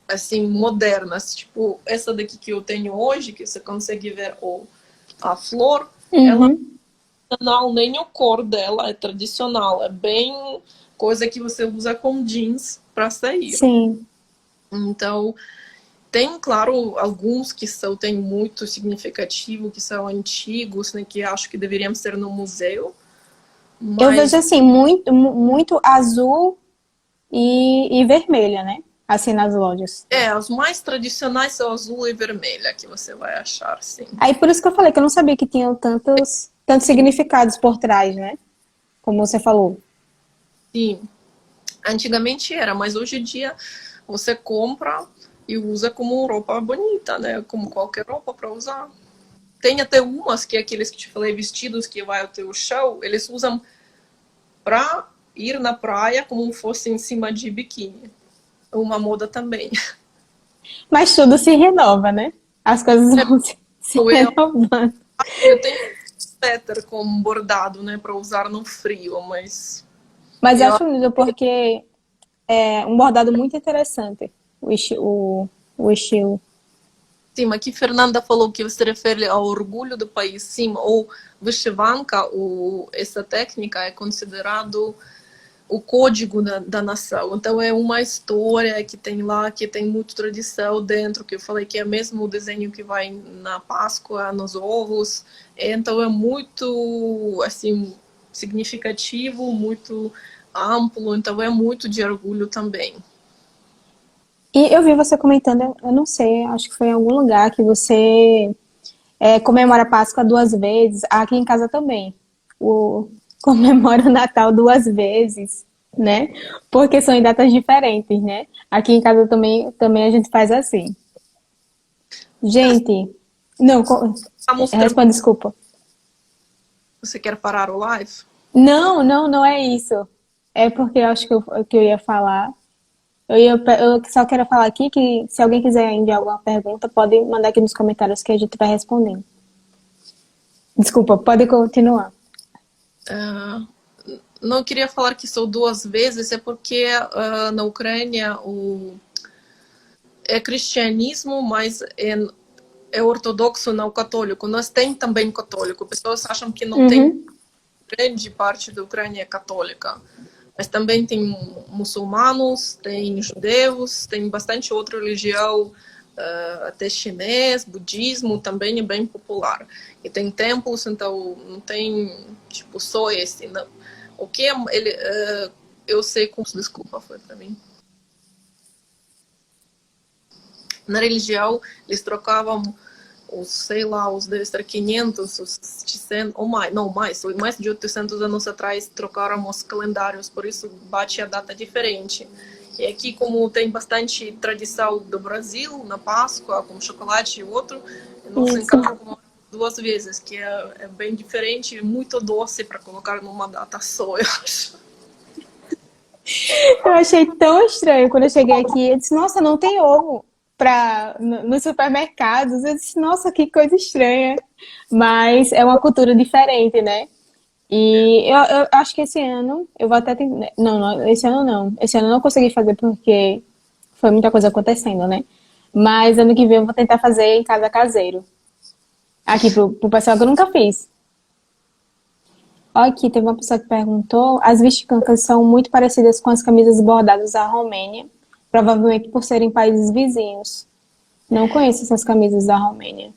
assim modernas, tipo essa daqui que eu tenho hoje, que você consegue ver a flor, ela Uhum. tradicional, nem a cor dela é tradicional. É bem coisa que você usa com jeans para sair. Sim. Então, tem, claro, alguns que tem muito significativo, que são antigos, né, que acho que deveriam ser no museu. Eu vejo Mas, assim, muito azul e vermelha, né? Assim nas lojas. os mais tradicionais são azul e vermelha, que você vai achar, sim. Aí por isso que eu falei que eu não sabia que tinham tantos significados por trás, né? Como você falou. Sim, antigamente era, mas hoje em dia você compra e usa como roupa bonita, né? Como qualquer roupa para usar. Tem até umas que aqueles que te falei, vestidos que vai até o chão, eles usam para ir na praia como fosse em cima de biquíni. Uma moda também. Mas tudo se renova, né? As coisas vão se Eu, renovando. eu tenho suéter com bordado, né, para usar no frio, mas Mas eu acho lindo porque é um bordado muito interessante. O estilo. sim, aqui Fernanda falou que você refere ao orgulho do país, sim, ou vyshyvanka, essa técnica é considerado o código da nação. Então é uma história que tem lá, que tem muita tradição dentro, que eu falei que é mesmo o desenho que vai na Páscoa, nos ovos. Então é muito assim significativo, muito amplo, então é muito de orgulho também. E eu vi você comentando, eu não sei, acho que foi em algum lugar que você comemora a Páscoa 2 vezes. Aqui em casa também. Comemora o Natal 2 vezes, né? Porque são em datas diferentes, né? Aqui em casa também a gente faz assim. Gente, não, Vamos ter... responde, desculpa. Você quer parar o live? Não é isso. É porque eu acho que eu ia falar. Eu só quero falar aqui que se alguém quiser enviar alguma pergunta, pode mandar aqui nos comentários que a gente vai respondendo. Desculpa, pode continuar. Uh, não queria falar que são 2 vezes, é porque na Ucrânia é cristianismo, mas é ortodoxo, não católico. Nós tem também católico. Pessoas acham que não tem, Uhum. grande parte da Ucrânia é católica. Mas também tem muçulmanos, tem judeus, tem bastante outra religião, até chinês, budismo também é bem popular. E tem templos, então não tem tipo só esse. Não. O que ele, eu sei com desculpa foi para mim. Na religião eles trocavam sei lá, deve estar 500, os 600, ou mais, não, mais de 800 anos atrás trocaram os calendários, por isso bate a data diferente. E aqui, como tem bastante tradição do Brasil, na Páscoa, com chocolate e outro, nós em Isso. casa comemos 2 vezes, que é bem diferente e muito doce para colocar numa data só, eu acho. Eu achei tão estranho quando eu cheguei aqui. Eu disse, nossa, não tem ovo nos supermercados. Eu disse, nossa, que coisa estranha. Mas é uma cultura diferente, né? E eu acho que esse ano eu vou até tentar. Não, esse ano não. Esse ano eu não consegui fazer porque foi muita coisa acontecendo, né? Mas ano que vem eu vou tentar fazer em casa caseiro. Aqui pro pessoal que eu nunca fiz. Ó, aqui teve uma pessoa que perguntou: as vesticancas são muito parecidas com as camisas bordadas da Romênia, provavelmente por serem países vizinhos. Não conheço essas camisas da Romênia.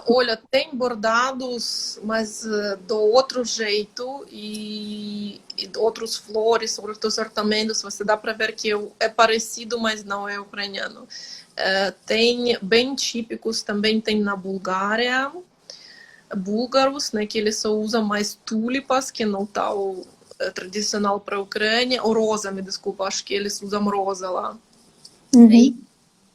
Olha, tem bordados, mas do outro jeito e outros flores, outros ornamentos. Você dá para ver que é parecido, mas não é ucraniano. Tem bem típicos, também tem na Bulgária, búlgaros, né, que eles só usam mais tulipas, que não tá o tradicional para a Ucrânia, ou rosa, me desculpa, acho que eles usam rosa lá. Uhum.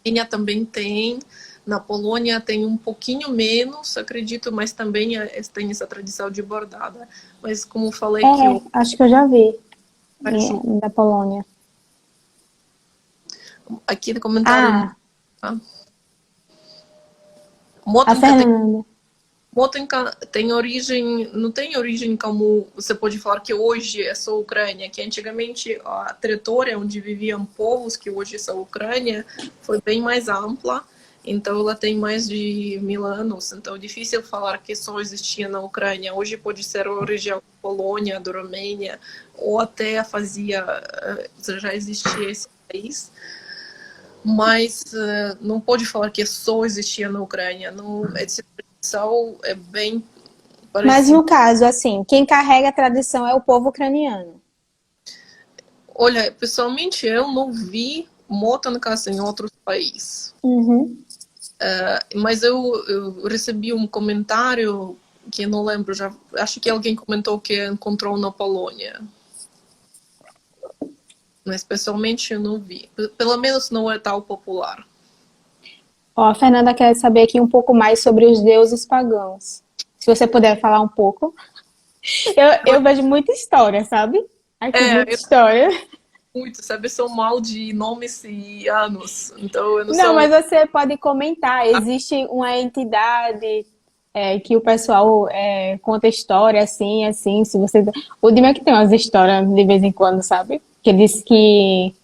Kênia também tem, na Polônia tem um pouquinho menos, acredito, mas também tem essa tradição de bordada. Mas como falei que É, acho que eu já vi. ajuda. Da Polônia. Aqui no comentário, Ah, tá? a Motenka tem, Fernanda. Motenka tem origem, não tem origem como você pode falar que hoje é só Ucrânia, que antigamente a território onde viviam povos que hoje são Ucrânia foi bem mais ampla. Então ela tem mais de 1000 anos. Então é difícil falar que só existia na Ucrânia. Hoje pode ser a região da Polônia, da Romênia, ou até já existia esse país. Mas não pode falar que só existia na Ucrânia. Não, essa tradição é bem Mas parecida. no caso, assim, quem carrega a tradição é o povo ucraniano. Olha, pessoalmente eu não vi Motankas em outros países. Uhum. Mas eu recebi um comentário que eu não lembro, já acho que alguém comentou que encontrou na Polônia. Mas pessoalmente eu não vi. Pelo menos não é tão popular. Ó, a Fernanda quer saber aqui um pouco mais sobre os deuses pagãos. Se você puder falar um pouco. Eu vejo muita história, sabe? Aqui, muita Eu história. muito, sabe? Eu sou mal de nomes e anos. Então eu não Não, sou. mas você pode comentar. Existe uma entidade que o pessoal conta história assim, assim. Se você... O Dima que tem umas histórias de vez em quando, sabe? Que diz que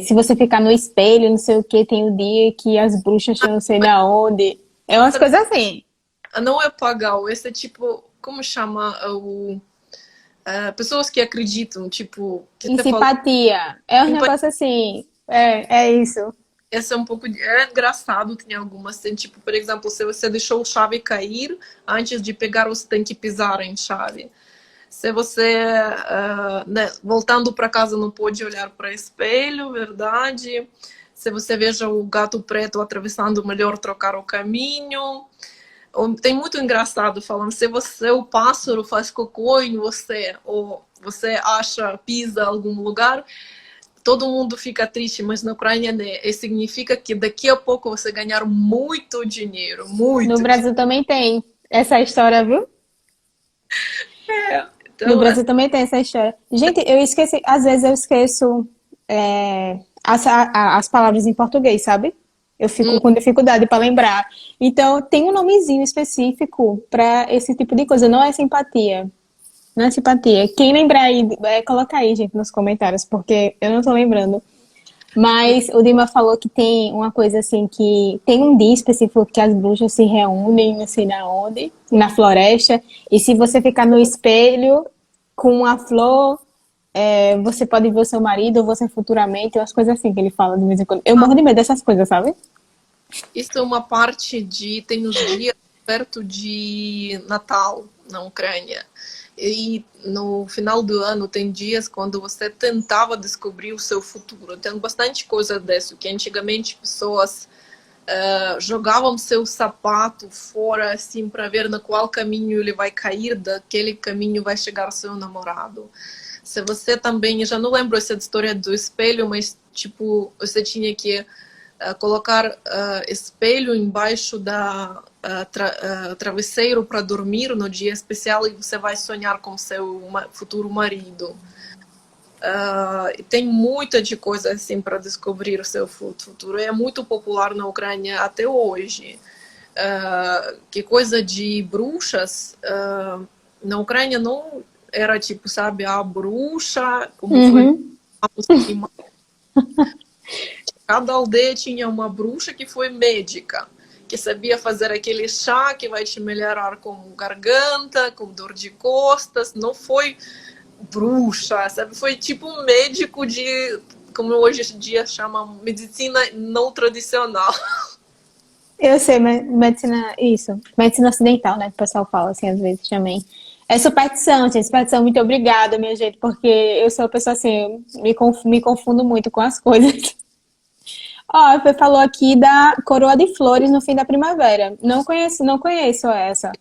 se você ficar no espelho, não sei o que, tem o dia que as bruxas não sei da onde. É umas coisas assim. Não é pagão, esse é tipo. Como chama pessoas que acreditam, tipo, que Em você falou. simpatia. É um negócio assim. É isso. Esse é um pouco é engraçado, tem algumas, tem tipo, por exemplo, se você deixou a chave cair, antes de pegar você tem que pisar em chave. Se você, né, voltando para casa, não pode olhar para espelho, verdade. Se você veja o gato preto atravessando, melhor trocar o caminho. Tem muito engraçado falando, se você, o pássaro faz cocô em você, ou você acha, pisa em algum lugar, todo mundo fica triste, mas na Ucrânia, né, significa que daqui a pouco você ganhar muito dinheiro, No muito dinheiro. Brasil também tem essa história, viu? No Então, Brasil também tem essa história. Gente, eu esqueci, às vezes eu esqueço as palavras em português, sabe? Eu fico hum, com dificuldade para lembrar. Então, tem um nomezinho específico para esse tipo de coisa. Não é simpatia. Não é simpatia. Quem lembrar aí, coloca aí, gente, nos comentários, porque eu não tô lembrando. Mas o Dima falou que tem uma coisa assim que tem um dia específico que as bruxas se reúnem, não sei na onde, na floresta, e se você ficar no espelho com a flor, você pode ver o seu marido ou você futuramente, umas coisas assim que ele fala de vez em quando. Eu morro de medo dessas coisas, sabe? isso é uma parte de. Tem os dias perto de Natal na Ucrânia. E no final do ano tem dias quando você tentava descobrir o seu futuro. Tem bastante coisa dessa, que antigamente pessoas jogavam seu sapato fora assim para ver no qual caminho ele vai cair, daquele caminho vai chegar seu namorado. Se você também, eu já não lembro essa história do espelho, mas tipo, você tinha que colocar espelho embaixo da travesseiro para dormir no dia especial e você vai sonhar com seu futuro marido. Tem muita de coisa assim para descobrir o seu futuro. É muito popular na Ucrânia até hoje. Que coisa de bruxas na Ucrânia não era tipo, sabe, a bruxa, como foi Uhum. cada aldeia tinha uma bruxa que foi médica, que sabia fazer aquele chá que vai te melhorar com garganta, com dor de costas. Não foi bruxa, sabe? Foi tipo um médico de, como hoje em dia chama, medicina não tradicional. Eu sei, medicina, isso, medicina ocidental, né, que o pessoal fala assim às vezes também. É superstição, gente, superstição, muito obrigada, minha gente, porque eu sou uma pessoa assim, me confundo muito com as coisas. Ó, você falou aqui da coroa de flores no fim da primavera. Não conheço essa.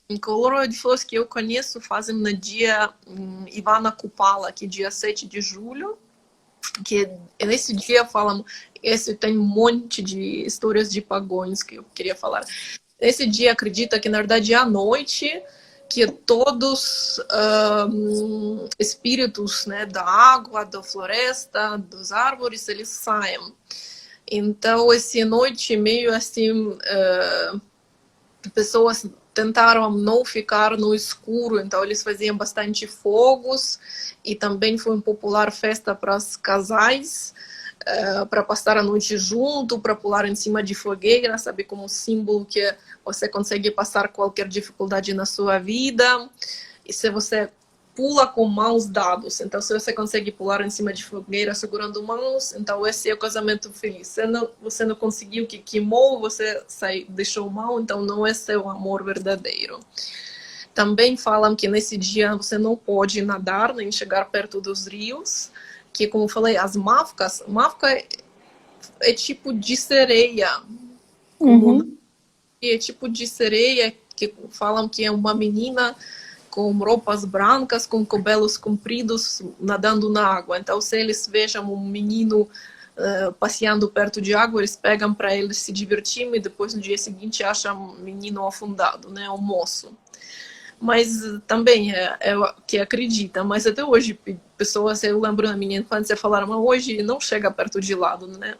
Em Coroa de Flores que eu conheço fazem no dia Ivana Kupala, que é dia 7 de julho, que nesse dia falam, esse tem um monte de histórias de pagões que eu queria falar. Nesse dia acredita que na verdade é à noite que todos espíritos, né, da água, da floresta, das árvores, eles saem. Então, essa noite meio assim, pessoas tentaram não ficar no escuro, então eles faziam bastante fogos e também foi uma popular festa para os casais. para passar a noite junto, para pular em cima de fogueira, sabe, como símbolo que você consegue passar qualquer dificuldade na sua vida. E se você pula com mãos dadas, então se você consegue pular em cima de fogueira segurando mãos, então esse é o casamento feliz. Você não conseguiu, que queimou, você deixou mão, então não é seu amor verdadeiro. Também falam que nesse dia você não pode nadar nem chegar perto dos rios, que, como eu falei, as mafcas, mafca é tipo de sereia. É tipo de sereia que falam que é uma menina com roupas brancas, com cabelos compridos, nadando na água. Então, se eles vejam um menino passeando perto de água, eles pegam para ele se divertir e depois no dia seguinte acham um menino afundado, né, um moço. Mas também é o que acredita. Mas até hoje, pessoas, eu lembro na minha infância, falaram, mas hoje não chega perto de lago, né?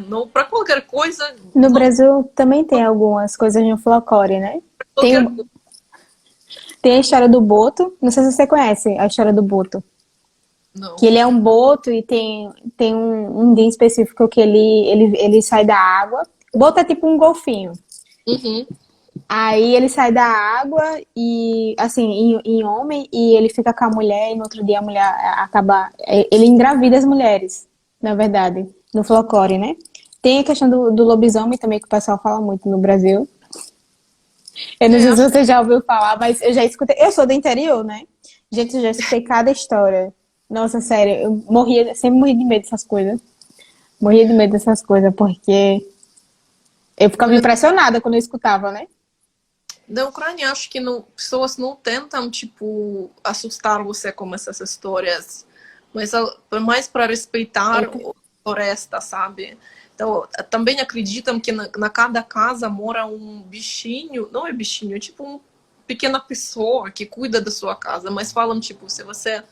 Não, para qualquer coisa. No Brasil também tem algumas coisas no folclore, né? Tem a história do boto. Não sei se você conhece a história do boto. Não. Que ele é um boto e tem um dia específico que ele sai da água. O boto é tipo um golfinho. Aí ele sai da água e, assim, em homem, e ele fica com a mulher, e no outro dia a mulher acaba. Ele engravida as mulheres, na verdade, no folclore, né? Tem a questão do lobisomem também, que o pessoal fala muito no Brasil. Eu não sei se você já ouviu falar, mas eu já escutei. Eu sou do interior, né? Gente, eu já escutei cada história. Nossa, sério, eu sempre morri de medo dessas coisas. Morria de medo dessas coisas, porque eu ficava impressionada quando eu escutava, né? Na Ucrânia, acho que pessoas não tentam, tipo, assustar você com essas histórias, mas mais para respeitar a floresta, sabe? Então, também acreditam que na cada casa mora um bichinho, não é bichinho, é tipo uma pequena pessoa que cuida da sua casa, mas falam, tipo, se você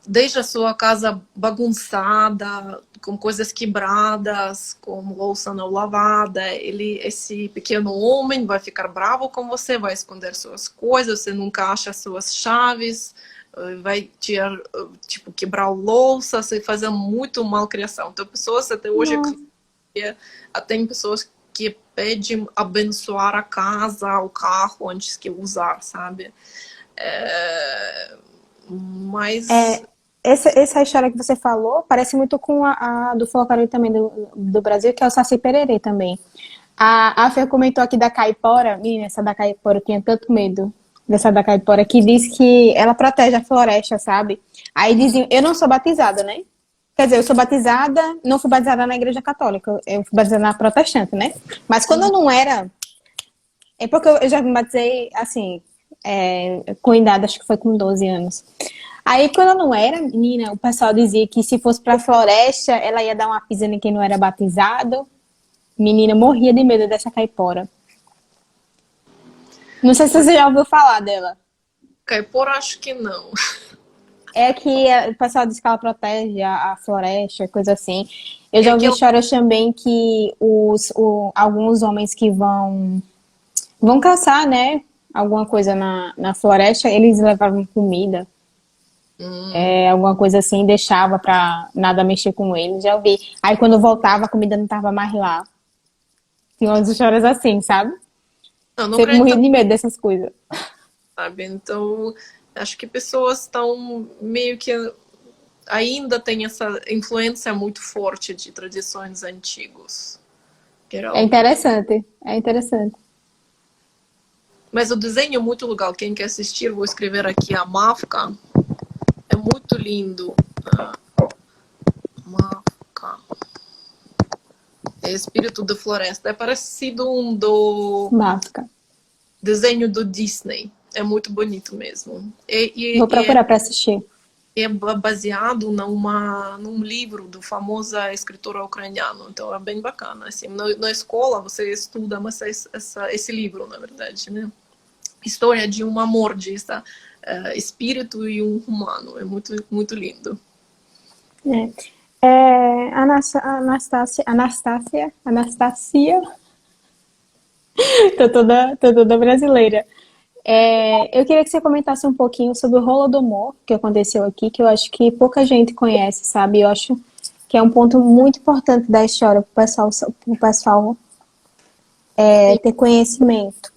deixa a sua casa bagunçada, com coisas quebradas, com louça não lavada, esse pequeno homem vai ficar bravo com você, vai esconder suas coisas, você nunca acha suas chaves, vai tirar, tipo, quebrar a louça, você fazer muito malcriação. Então, pessoas até hoje, tem pessoas que pedem abençoar a casa, o carro, antes que usar, sabe? Mas... Essa história que você falou parece muito com a do folclore também do Brasil, que é o Saci Pererê também. A Fê comentou aqui da caipora. Menina, essa da caipora, eu tinha tanto medo dessa da caipora, que diz que ela protege a floresta, sabe? Aí diziam, eu não sou batizada, né? Quer dizer, eu sou batizada, não fui batizada na igreja católica, eu fui batizada na protestante, né? Mas quando eu não era, é porque eu já me batizei, assim, com idade, acho que foi com 12 anos. Aí, quando eu não era menina, o pessoal dizia que se fosse pra floresta, ela ia dar uma pisada em quem não era batizado. Menina, morria de medo dessa caipora. Não sei se você já ouviu falar dela. Caipora, acho que não. É que o pessoal diz que ela protege a floresta, coisa assim. Eu já ouvi histórias também que alguns homens que vão caçar, né? Alguma coisa na floresta, eles levavam comida. Alguma coisa assim, deixava pra nada mexer com ele, já ouvi. Aí quando eu voltava, a comida não tava mais lá. Tinha umas histórias assim, sabe? Sempre morri de medo dessas coisas. Sabe? Então, acho que pessoas estão meio que ainda tem essa influência muito forte de tradições antigas. É interessante, é interessante. Mas o desenho é muito legal. Quem quer assistir, vou escrever aqui a Mafka. É muito lindo. Mafka. É Espírito da Floresta. É parecido do Mafka. Desenho do Disney. É muito bonito mesmo. Vou procurar para assistir. É baseado num livro do famoso escritor ucraniano. Então é bem bacana. Assim, na escola você estuda esse livro, na verdade, né? História de um amor, de espírito e um humano. É muito, muito lindo. Anastasia. Tô toda brasileira. Eu queria que você comentasse um pouquinho sobre o Holodomor que aconteceu aqui, que eu acho que pouca gente conhece, sabe? Eu acho que é um ponto muito importante da história para o pessoal ter conhecimento.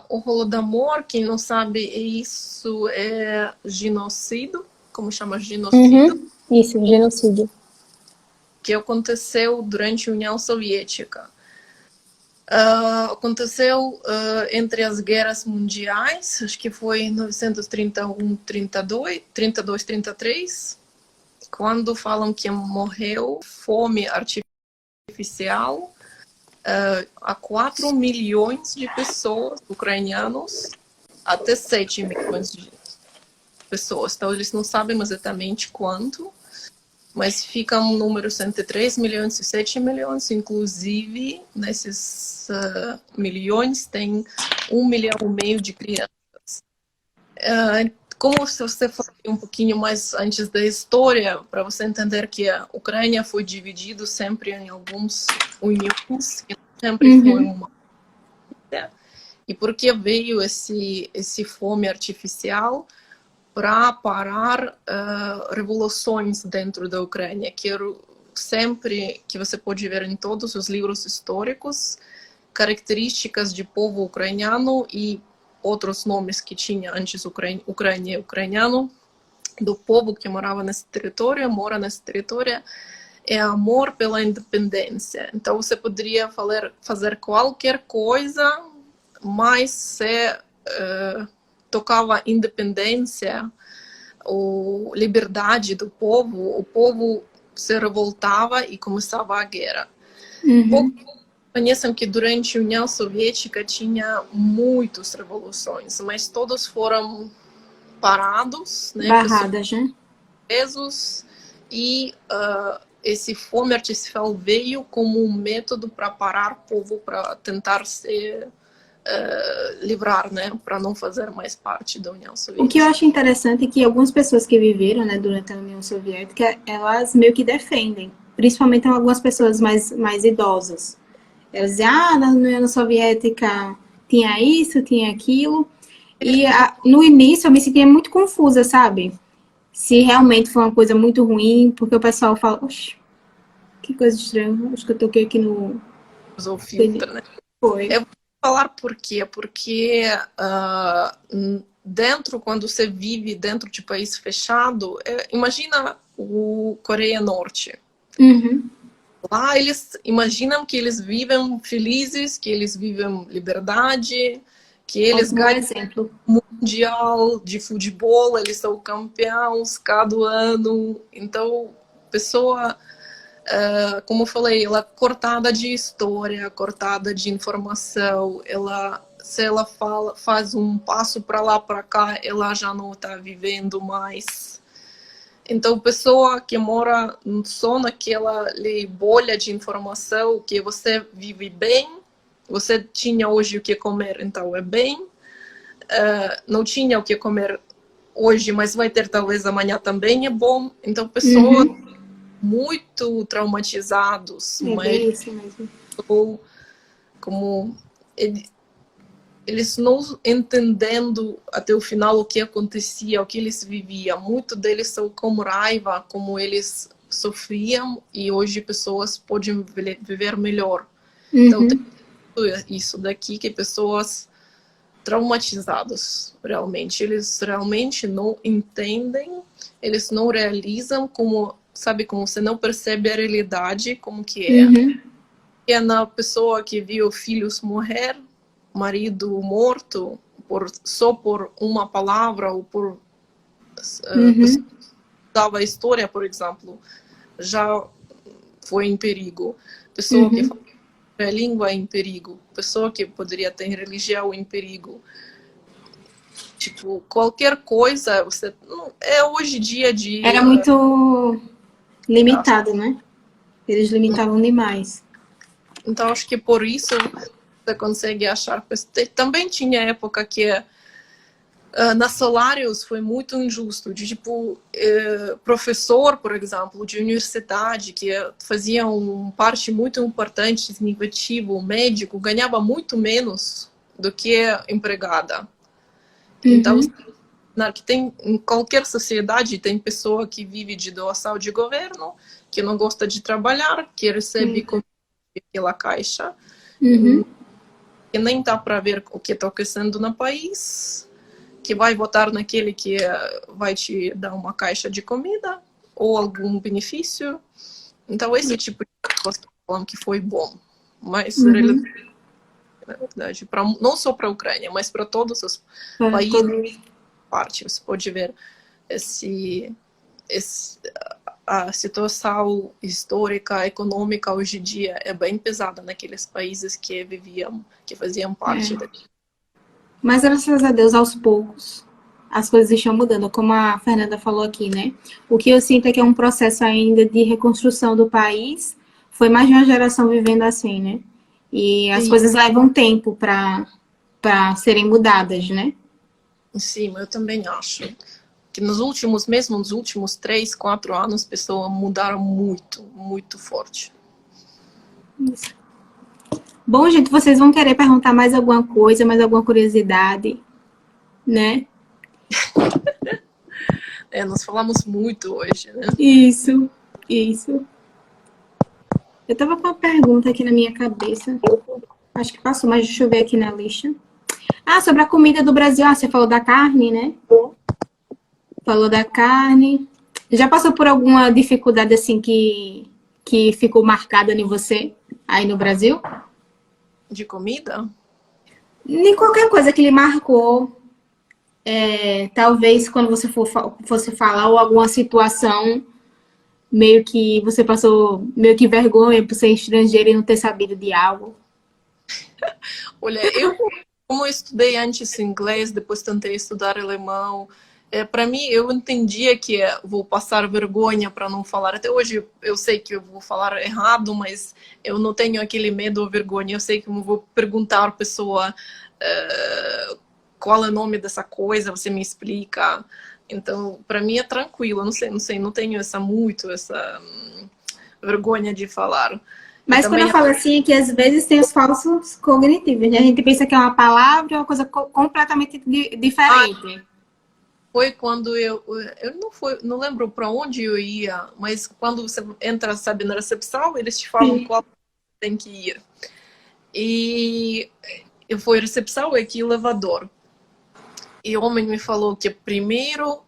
O Holodomor, quem não sabe, isso é genocídio, como chama genocídio? Isso, genocídio. Que aconteceu durante a União Soviética. Aconteceu entre as guerras mundiais, acho que foi em 1931, 32, 33, quando falam que morreu fome artificial a 4 milhões de pessoas, ucranianos, até 7 milhões de pessoas. Então, eles não sabem exatamente quanto, mas fica um número entre 3 milhões e 7 milhões, inclusive nesses milhões tem 1,5 milhão de crianças. Como você falou um pouquinho mais antes da história, para você entender que a Ucrânia foi dividida sempre em alguns uniões, que sempre foi uma. E por que veio esse fome artificial? Para parar revoluções dentro da Ucrânia, que sempre que você pode ver em todos os livros históricos, características de povo ucraniano e outros nomes que tinha antes Ucrânia ucraniano, do povo que morava mora nesse território, é amor pela independência. Então você poderia fazer qualquer coisa, mas se tocava independência ou liberdade do povo, o povo se revoltava e começava a guerra. Conhecem que durante a União Soviética tinha muitas revoluções, mas todos foram parados, né? Barradas, né? Presos, e esse fome artificial veio como um método para parar o povo, para tentar se livrar, né, para não fazer mais parte da União Soviética. O que eu acho interessante é que algumas pessoas que viveram, né, durante a União Soviética, elas meio que defendem, principalmente algumas pessoas mais idosas. Elas dizem, na União Soviética tinha isso, tinha aquilo. E no início eu me sentia muito confusa, sabe? Se realmente foi uma coisa muito ruim, porque o pessoal fala, oxe, que coisa estranha, acho que eu toquei aqui no... Usou filtro, né? Foi. Eu vou falar por quê. Porque quando você vive dentro de país fechado, imagina o Coreia Norte. Lá eles imaginam que eles vivem felizes, que eles vivem liberdade, que eles ganham exemplo mundial de futebol, eles são campeões cada ano. Então, pessoa, como eu falei, ela é cortada de história, cortada de informação. Se ela faz um passo para lá, para cá, ela já não está vivendo mais. Então, pessoa que mora só naquela bolha de informação, que você vive bem, você tinha hoje o que comer, então é bem. Não tinha o que comer hoje, mas vai ter talvez amanhã também, é bom. Então, pessoas muito traumatizadas. Bem isso mesmo. Como eles não entendendo até o final o que acontecia, o que eles viviam. Muitos deles são com raiva, como eles sofriam, e hoje pessoas podem viver melhor. Então, tem isso daqui, que pessoas traumatizadas, realmente. Eles realmente não entendem, eles não realizam, como você não percebe a realidade, como que é. É na pessoa que viu filhos morrer, marido morto, só por uma palavra, ou por dava a história, por exemplo, já foi em perigo. Pessoa que fala a língua em perigo. Pessoa que poderia ter religião em perigo. Tipo, qualquer coisa, hoje dia de... Era muito limitado, né? Eles limitavam demais. Então, acho que por isso você consegue achar... Também tinha época que nas salários foi muito injusto. Tipo, professor, por exemplo, de universidade, que fazia uma parte muito importante, significativo, médico, ganhava muito menos do que empregada. Então, que tem em qualquer sociedade tem pessoa que vive de doação de governo, que não gosta de trabalhar, que recebe Sim. comida pela caixa, Uhum. que nem dá para ver o que está acontecendo no país, que vai votar naquele que vai te dar uma caixa de comida ou algum benefício. Então, esse tipo de coisa que falando que foi bom. Mas, Uhum. na verdade, não só para a Ucrânia, mas para todos os Para países, todos. parte, você pode ver esse, a situação histórica, econômica hoje em dia é bem pesada naqueles países que viviam, que faziam parte É. daqui. Mas graças a Deus, aos poucos, as coisas estão mudando, como a Fernanda falou aqui, né? O que eu sinto é que é um processo ainda de reconstrução do país. Foi mais de uma geração vivendo assim, né? E as Sim, coisas levam tempo para serem mudadas, né? sim, eu também acho que mesmo nos últimos 3, 4 anos, as pessoas mudaram muito, muito forte. Bom, gente, vocês vão querer perguntar mais alguma coisa, mais alguma curiosidade, né? Nós falamos muito hoje, né? Isso, isso. Eu tava com uma pergunta aqui na minha cabeça. Acho que passou, mas deixa eu ver aqui na lista. Ah, sobre a comida do Brasil. Ah, você falou da carne, né? Falou da carne. Já passou por alguma dificuldade assim que ficou marcada em você aí no Brasil? De comida? Nem qualquer coisa que lhe marcou, talvez quando você fosse falar ou alguma situação meio que você passou meio que vergonha por ser estrangeiro e não ter sabido de algo. Olha, como eu estudei antes inglês, depois tentei estudar alemão, para mim, eu entendia que vou passar vergonha para não falar. Até hoje eu sei que eu vou falar errado, mas eu não tenho aquele medo ou vergonha. Eu sei que eu vou perguntar à pessoa qual é o nome dessa coisa, você me explica. Então, para mim é tranquilo. Eu não sei, não tenho essa vergonha de falar. E Mas quando eu também falo assim, é que às vezes tem os falsos cognitivos, né? A gente pensa que é uma palavra, é uma coisa completamente diferente. foi quando eu não lembro para onde eu ia, mas quando você entra, sabe, na recepção, eles te falam Sim. qual tem que ir. E eu fui recepção aqui elevador. E o homem me falou que primeiro,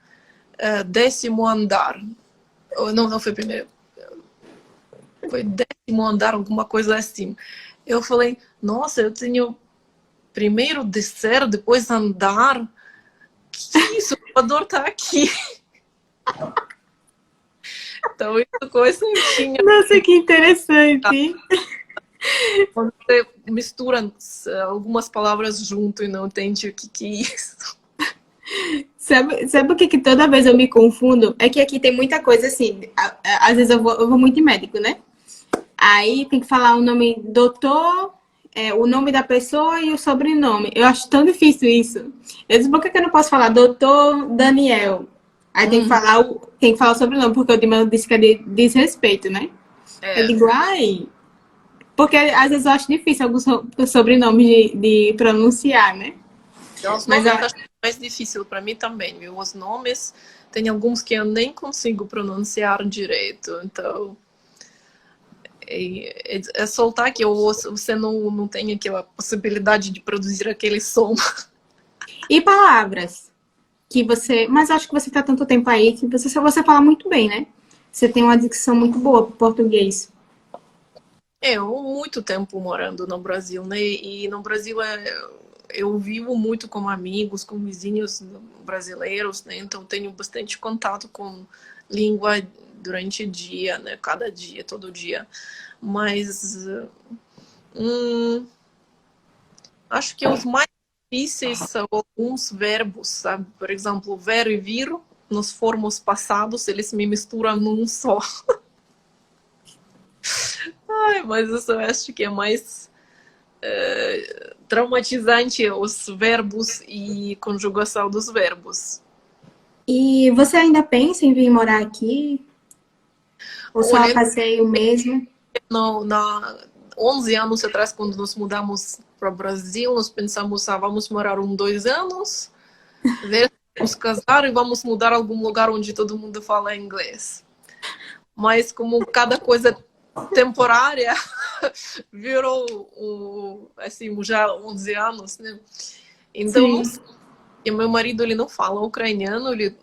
10º andar. Não, não foi primeiro. Foi 10º andar, alguma coisa assim. Eu falei, nossa, eu tenho primeiro descer, depois andar. Que isso? O elevador tá aqui. Então, isso coisa não tinha. Nossa, que interessante. Quando você mistura algumas palavras junto e não entende o que é isso. Sabe o que toda vez eu me confundo? É que aqui tem muita coisa assim. Às vezes eu vou muito em médico, né? Aí tem que falar o nome doutor, o nome da pessoa e o sobrenome. Eu acho tão difícil isso. Eu disse, por que eu não posso falar doutor Daniel? Aí tem que falar o sobrenome, porque o Dimano disse que é de desrespeito, né? Eu É, digo, ai. Porque às vezes eu acho difícil alguns sobrenomes de pronunciar, né? então, os Mas nomes eu acho mais difícil para mim também, viu? Os nomes, tem alguns que eu nem consigo pronunciar direito, então é soltar que você não tem aquela possibilidade de produzir aquele som. e palavras que você. Mas acho que você está tanto tempo aí que você fala muito bem, né? Você tem uma dicção muito boa para português. Eu muito tempo morando no Brasil, né? E no Brasil eu vivo muito com amigos, com vizinhos brasileiros, né? Então tenho bastante contato com língua durante o dia, né? Cada dia, todo dia. Mas acho que os mais difíceis são alguns verbos, sabe? Por exemplo, ver e vir, nos formos passados, eles me misturam num só. Ai, mas isso eu acho que é mais traumatizante os verbos e conjugação dos verbos. E você ainda pensa em vir morar aqui? Ou só a Olha, passeio mesmo? na 11 anos atrás, quando nos mudamos para o Brasil, nós pensamos, vamos morar 2 anos, ver se vamos casar e vamos mudar a algum lugar onde todo mundo fala inglês. Mas como cada coisa temporária, virou, assim, já 11 anos, né? Então, não sei. E meu marido, ele não fala ucraniano, ele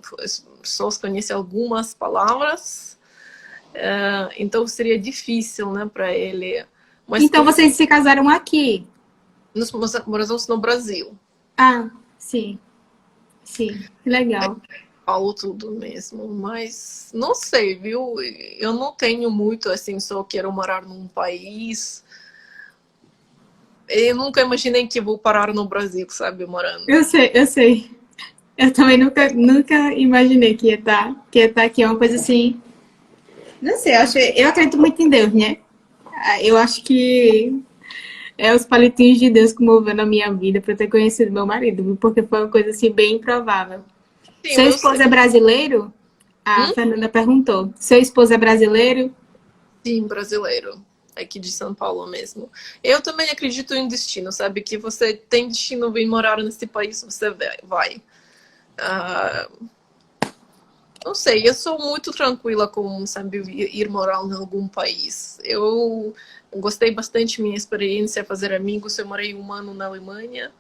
só conhece algumas palavras. Então, seria difícil, né, para ele. Mas então, vocês se casaram aqui? Nós moramos no Brasil. Ah, sim. Sim, que legal. Falo tudo mesmo, mas não sei, viu? Eu não tenho muito, assim, só quero morar num país. Eu nunca imaginei que vou parar no Brasil, sabe, morando. Eu sei, eu sei. Eu também nunca imaginei que ia estar aqui. É uma coisa assim. Não sei, eu acredito muito em Deus, né? Eu acho que é os palitinhos de Deus que moveu na minha vida para eu ter conhecido meu marido, porque foi uma coisa assim bem improvável. Sim, Seu eu esposo sei. é brasileiro? A Fernanda perguntou. Seu esposo é brasileiro? Sim, brasileiro. Aqui de São Paulo mesmo. Eu também acredito em destino, sabe? Que você tem destino em morar nesse país, você vai. Ah, não sei, eu sou muito tranquila com, sabe, ir morar em algum país. Eu gostei bastante da minha experiência, fazer amigos. Eu morei 1 ano na Alemanha.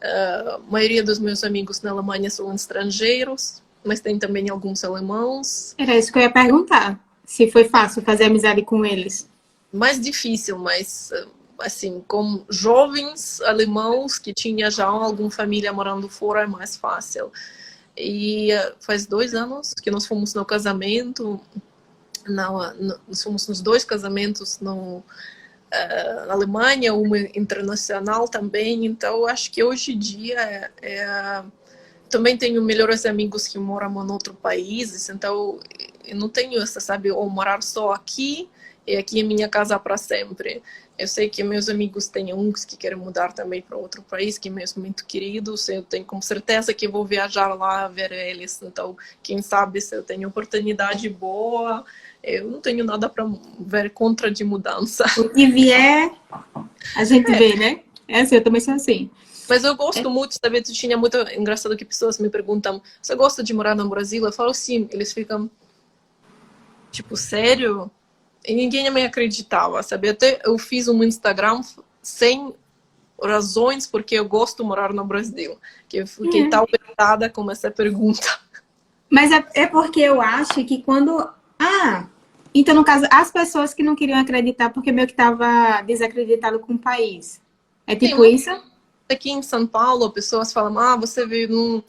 A maioria dos meus amigos na Alemanha são estrangeiros, mas tem também alguns alemãos. Era isso que eu ia perguntar. Se foi fácil fazer amizade com eles. Mais difícil, mas assim, com jovens alemãos que tinha já alguma família morando fora, é mais fácil. E faz 2 anos que nós fomos no casamento, nós fomos nos 2 casamentos na Alemanha, uma internacional também, então acho que hoje em dia também tenho melhores amigos que moram em outro país, então eu não tenho essa, sabe, ou morar só aqui e aqui é minha casa para sempre. Eu sei que meus amigos têm uns que querem mudar também para outro país, que meus muito queridos, eu tenho com certeza que vou viajar lá ver eles, então quem sabe se eu tenho oportunidade boa, eu não tenho nada para ver contra de mudança. O que vier, a gente vê, né? É assim, eu também sou assim. Mas eu gosto muito, sabe? Tinha muito engraçado que pessoas me perguntam: você gosta de morar no Brasil? Eu falo sim. Eles ficam tipo, sério? E ninguém me acreditava, sabe? Até eu fiz um Instagram sem razões porque eu gosto de morar no Brasil. Que eu fiquei tão apertada com essa pergunta. Mas é porque eu acho que quando. Então, no caso, as pessoas que não queriam acreditar porque meio que estava desacreditado com o país. É Sim, tipo isso? aqui em São Paulo, pessoas falam: você veio num.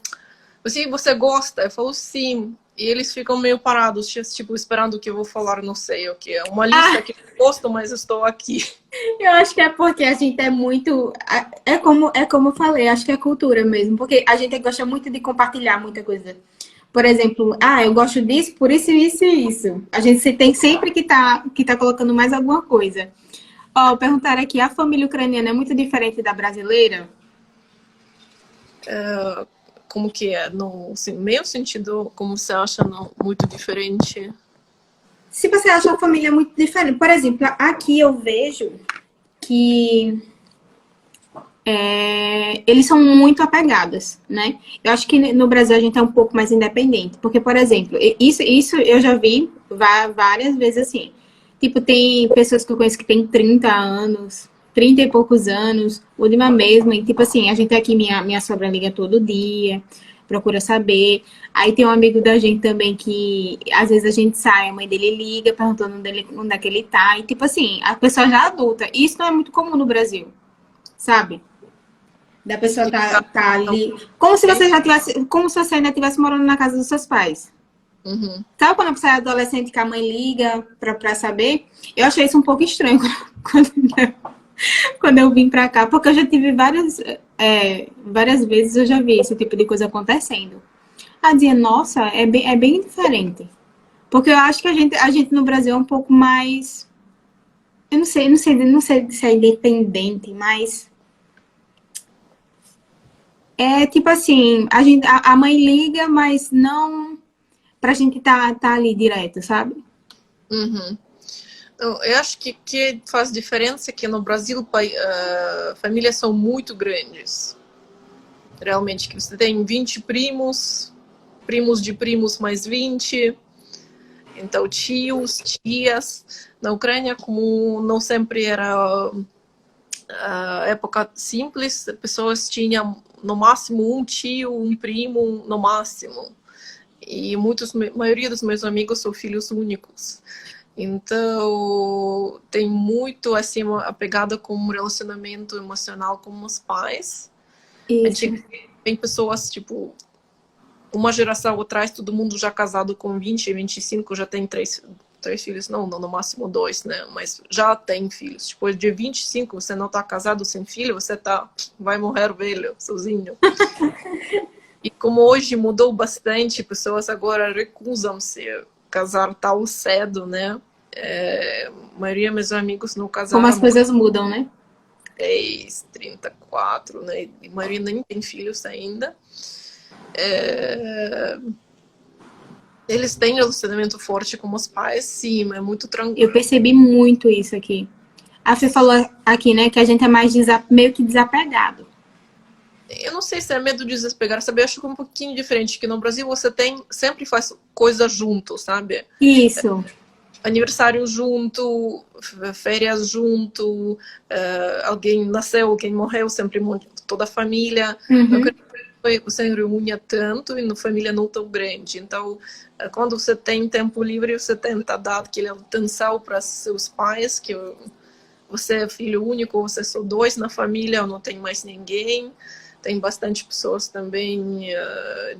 Você gosta? Eu falo sim. E eles ficam meio parados, tipo, esperando que eu vou falar, não sei o que. É uma lista que eu gosto, mas estou aqui. Eu acho que é porque a gente é muito. É como eu falei, acho que é cultura mesmo. Porque a gente gosta muito de compartilhar muita coisa. Por exemplo, eu gosto disso, por isso, isso e isso. A gente tem sempre que tá colocando mais alguma coisa. Ó, perguntaram aqui, a família ucraniana é muito diferente da brasileira? Como que é? No assim, meu sentido, como você acha, não, muito diferente? Se você acha a família muito diferente, por exemplo, aqui eu vejo que eles são muito apegados, né? Eu acho que no Brasil a gente é um pouco mais independente, porque, por exemplo, isso eu já vi várias vezes assim. Tipo, tem pessoas que eu conheço que têm 30 anos, 30 e poucos anos, Ultima mesmo, e tipo assim, a gente aqui, minha sogra liga todo dia, procura saber. Aí tem um amigo da gente também que às vezes a gente sai, a mãe dele liga, perguntando onde é que ele tá, e tipo assim, a pessoa já adulta. Isso não é muito comum no Brasil, sabe? Da pessoa tá ali. Como se você já tivesse. Como se você ainda estivesse morando na casa dos seus pais. Uhum. Sabe quando você é adolescente que a mãe liga pra saber? Eu achei isso um pouco estranho quando eu vim pra cá, porque eu já tive várias vezes eu já vi esse tipo de coisa acontecendo. A dizia, nossa, é bem diferente. Porque eu acho que a gente no Brasil é um pouco mais. Eu não sei se é independente, mas é tipo assim, a mãe liga, mas não pra gente tá ali direto, sabe? Uhum. Eu acho que faz diferença que no Brasil famílias são muito grandes. realmente, que você tem 20 primos, primos de primos mais 20, então tios, tias. Na Ucrânia, como não sempre era época simples, pessoas tinham no máximo um tio, um primo, no máximo. E a maioria dos meus amigos são filhos únicos. Então, tem muito assim a pegada com um relacionamento emocional com os pais. Tem pessoas, tipo, uma geração atrás, todo mundo já casado com 20, 25, já tem três filhos, não, no máximo 2, né? Mas já tem filhos. Depois de 25, você não tá casado sem filho, você vai morrer velho, sozinho. E como hoje mudou bastante, pessoas agora recusam-se a casar tão cedo, né? A maioria dos meus amigos não casaram. Como as coisas mudam, né? 10, 34, né? E a maioria nem tem filhos ainda. Eles têm relacionamento forte com os pais, sim, é muito tranquilo. Eu percebi muito isso aqui. A Fê falou aqui, né, que a gente é mais meio que desapegado. Eu não sei se é medo de desapegar, sabe? Eu acho que é um pouquinho diferente, que no Brasil você sempre faz coisa junto, sabe? Isso. Aniversário junto, férias junto, alguém nasceu, alguém morreu, sempre toda a família. Uhum. Você reúne tanto e na família não tão grande. Então, quando você tem tempo livre, você tenta dar aquela atenção para seus pais, que você é filho único, você só 2 na família, ou não tem mais ninguém. Tem bastante pessoas também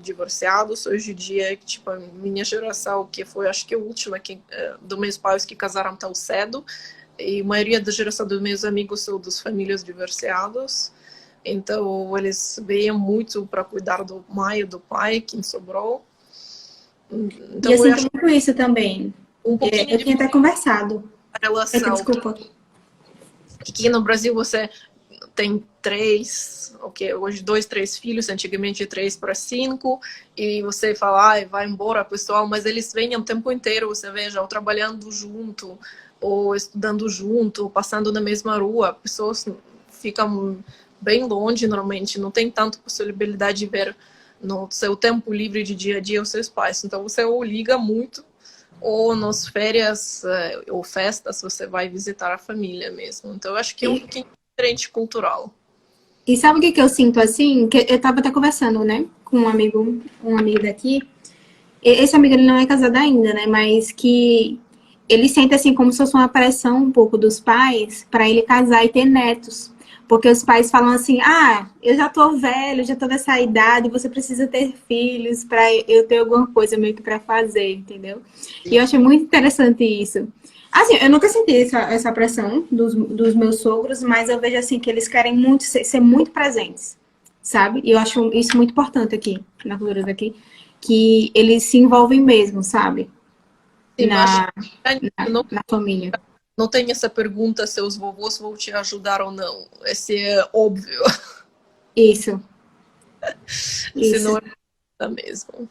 divorciados hoje em dia, tipo a minha geração, que foi acho que a última dos meus pais que casaram tão cedo, e a maioria da geração dos meus amigos são das famílias divorciadas, então eles veem muito para cuidar do mãe e do pai, quem sobrou. Então, e eu sinto muito isso também. Eu tinha até conversado. A relação. Desculpa. Aqui no Brasil você tem 3, hoje 2, 3 filhos, antigamente 3 para 5, e você fala, vai embora, pessoal, mas eles vêm o tempo inteiro, você veja, ou trabalhando junto, ou estudando junto, ou passando na mesma rua, pessoas ficam bem longe normalmente, não tem tanta possibilidade de ver no seu tempo livre de dia a dia os seus pais, então você ou liga muito, ou nas férias ou festas você vai visitar a família mesmo, então eu acho que é um pouquinho diferente cultural. E sabe o que eu sinto assim? Que eu tava até conversando, né, com um amigo daqui. Esse amigo, ele não é casado ainda, né, mas que ele sente assim como se fosse uma pressão um pouco dos pais para ele casar e ter netos. Porque os pais falam assim, eu já tô velho, já tô nessa idade, você precisa ter filhos para eu ter alguma coisa meio que para fazer, entendeu? Sim. E eu achei muito interessante isso. Assim, eu nunca senti essa pressão dos meus sogros, mas eu vejo assim que eles querem muito ser muito presentes, sabe? E eu acho isso muito importante aqui, na cultura daqui, que eles se envolvem mesmo, sabe? Sim, na família. Não tem essa pergunta se os vovôs vão te ajudar ou não. Esse é óbvio. Isso. Se não é mesmo.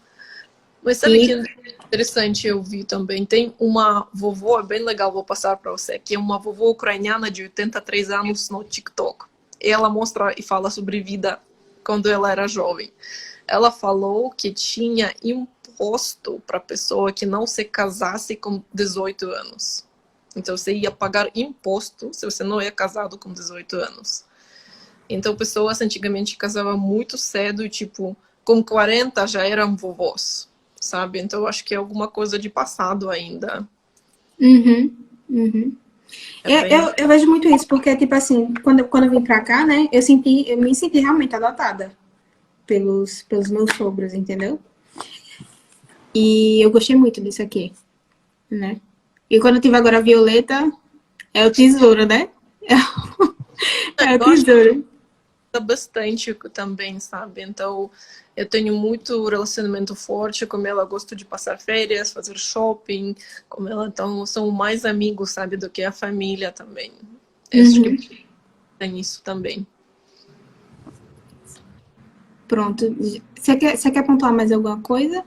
Mas sabe que é interessante eu vi também? Tem uma vovó, bem legal, vou passar para você, que é uma vovó ucraniana de 83 anos no TikTok. Ela mostra e fala sobre vida quando ela era jovem. Ela falou que tinha imposto para pessoa que não se casasse com 18 anos. Então, você ia pagar imposto se você não é casado com 18 anos. Então, pessoas antigamente casavam muito cedo e, tipo, com 40 já eram vovós, sabe? Então, eu acho que é alguma coisa de passado ainda. Uhum. Eu vejo muito isso, porque, tipo assim, quando eu vim pra cá, né, eu me senti realmente adotada pelos meus sogros, entendeu? E eu gostei muito disso aqui, né? E quando eu tive agora a Violeta, é o tesouro, né? É o tesouro. Bastante também, sabe? Então, eu tenho muito relacionamento forte com ela, gosto de passar férias, fazer shopping com ela, então são mais amigos, sabe, do que a família também. Acho que tem isso também. Pronto. Você quer pontuar mais alguma coisa?